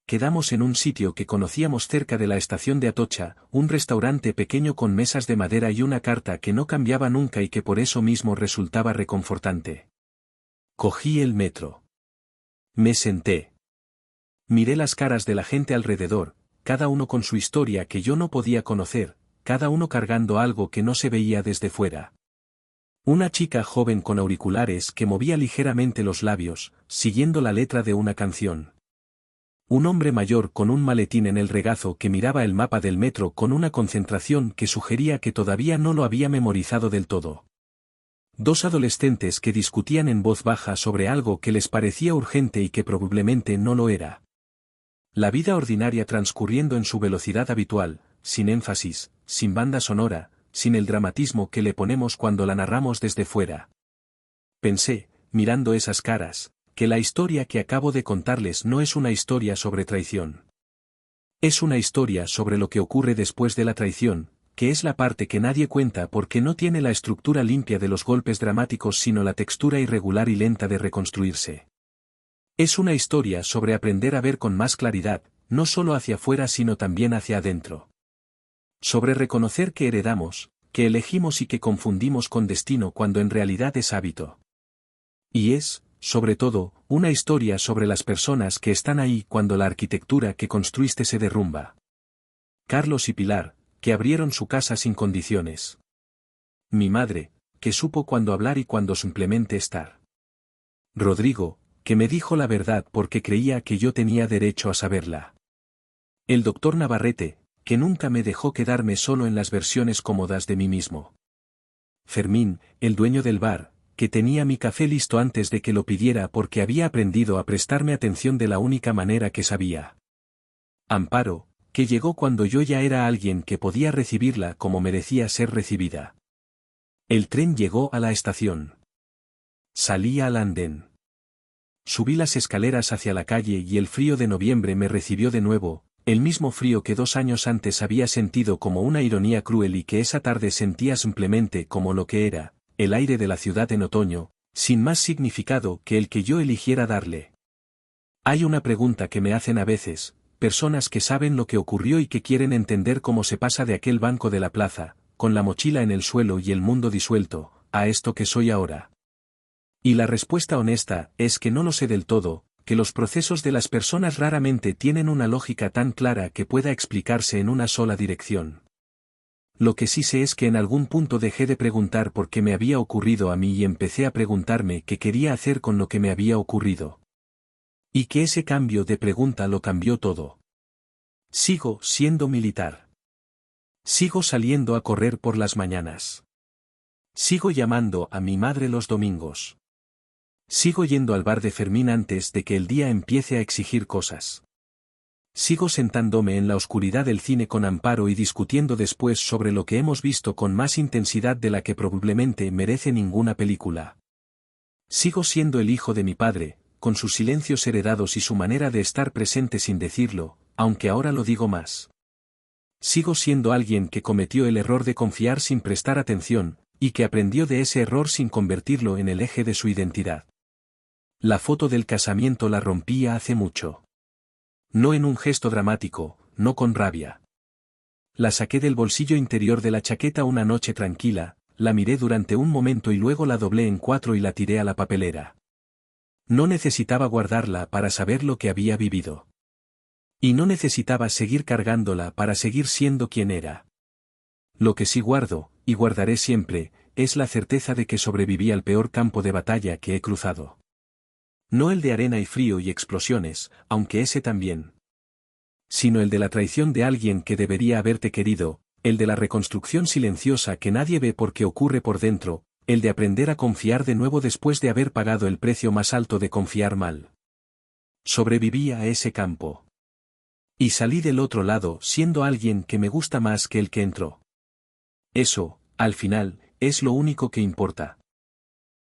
Quedamos en un sitio que conocíamos cerca de la estación de Atocha, un restaurante pequeño con mesas de madera y una carta que no cambiaba nunca y que por eso mismo resultaba reconfortante. Cogí el metro. Me senté. Miré las caras de la gente alrededor, cada uno con su historia que yo no podía conocer, cada uno cargando algo que no se veía desde fuera. Una chica joven con auriculares que movía ligeramente los labios, siguiendo la letra de una canción. Un hombre mayor con un maletín en el regazo que miraba el mapa del metro con una concentración que sugería que todavía no lo había memorizado del todo. 2 adolescentes que discutían en voz baja sobre algo que les parecía urgente y que probablemente no lo era. La vida ordinaria transcurriendo en su velocidad habitual, sin énfasis, sin banda sonora, sin el dramatismo que le ponemos cuando la narramos desde fuera. Pensé, mirando esas caras, que la historia que acabo de contarles no es una historia sobre traición. Es una historia sobre lo que ocurre después de la traición, que es la parte que nadie cuenta porque no tiene la estructura limpia de los golpes dramáticos sino la textura irregular y lenta de reconstruirse. Es una historia sobre aprender a ver con más claridad, no solo hacia afuera sino también hacia adentro. Sobre reconocer que heredamos, que elegimos y que confundimos con destino cuando en realidad es hábito. Y es, sobre todo, una historia sobre las personas que están ahí cuando la arquitectura que construiste se derrumba. Carlos y Pilar, que abrieron su casa sin condiciones. Mi madre, que supo cuándo hablar y cuándo simplemente estar. Rodrigo, que me dijo la verdad porque creía que yo tenía derecho a saberla. El doctor Navarrete, que nunca me dejó quedarme solo en las versiones cómodas de mí mismo. Fermín, el dueño del bar, que tenía mi café listo antes de que lo pidiera porque había aprendido a prestarme atención de la única manera que sabía. Amparo, que llegó cuando yo ya era alguien que podía recibirla como merecía ser recibida. El tren llegó a la estación. Salí al andén. Subí las escaleras hacia la calle y el frío de noviembre me recibió de nuevo, el mismo frío que 2 años antes había sentido como una ironía cruel y que esa tarde sentía simplemente como lo que era, el aire de la ciudad en otoño, sin más significado que el que yo eligiera darle. Hay una pregunta que me hacen a veces, personas que saben lo que ocurrió y que quieren entender cómo se pasa de aquel banco de la plaza, con la mochila en el suelo y el mundo disuelto, a esto que soy ahora. Y la respuesta honesta es que no lo sé del todo, que los procesos de las personas raramente tienen una lógica tan clara que pueda explicarse en una sola dirección. Lo que sí sé es que en algún punto dejé de preguntar por qué me había ocurrido a mí y empecé a preguntarme qué quería hacer con lo que me había ocurrido. Y que ese cambio de pregunta lo cambió todo. Sigo siendo militar. Sigo saliendo a correr por las mañanas. Sigo llamando a mi madre los domingos. Sigo yendo al bar de Fermín antes de que el día empiece a exigir cosas. Sigo sentándome en la oscuridad del cine con Amparo y discutiendo después sobre lo que hemos visto con más intensidad de la que probablemente merece ninguna película. Sigo siendo el hijo de mi padre, con sus silencios heredados y su manera de estar presente sin decirlo, aunque ahora lo digo más. Sigo siendo alguien que cometió el error de confiar sin prestar atención, y que aprendió de ese error sin convertirlo en el eje de su identidad. La foto del casamiento la rompía hace mucho. No en un gesto dramático, no con rabia. La saqué del bolsillo interior de la chaqueta una noche tranquila, la miré durante un momento y luego la doblé en 4 y la tiré a la papelera. No necesitaba guardarla para saber lo que había vivido. Y no necesitaba seguir cargándola para seguir siendo quien era. Lo que sí guardo, y guardaré siempre, es la certeza de que sobreviví al peor campo de batalla que he cruzado. No el de arena y frío y explosiones, aunque ese también. Sino el de la traición de alguien que debería haberte querido, el de la reconstrucción silenciosa que nadie ve porque ocurre por dentro, el de aprender a confiar de nuevo después de haber pagado el precio más alto de confiar mal. Sobreviví a ese campo. Y salí del otro lado siendo alguien que me gusta más que el que entró. Eso, al final, es lo único que importa.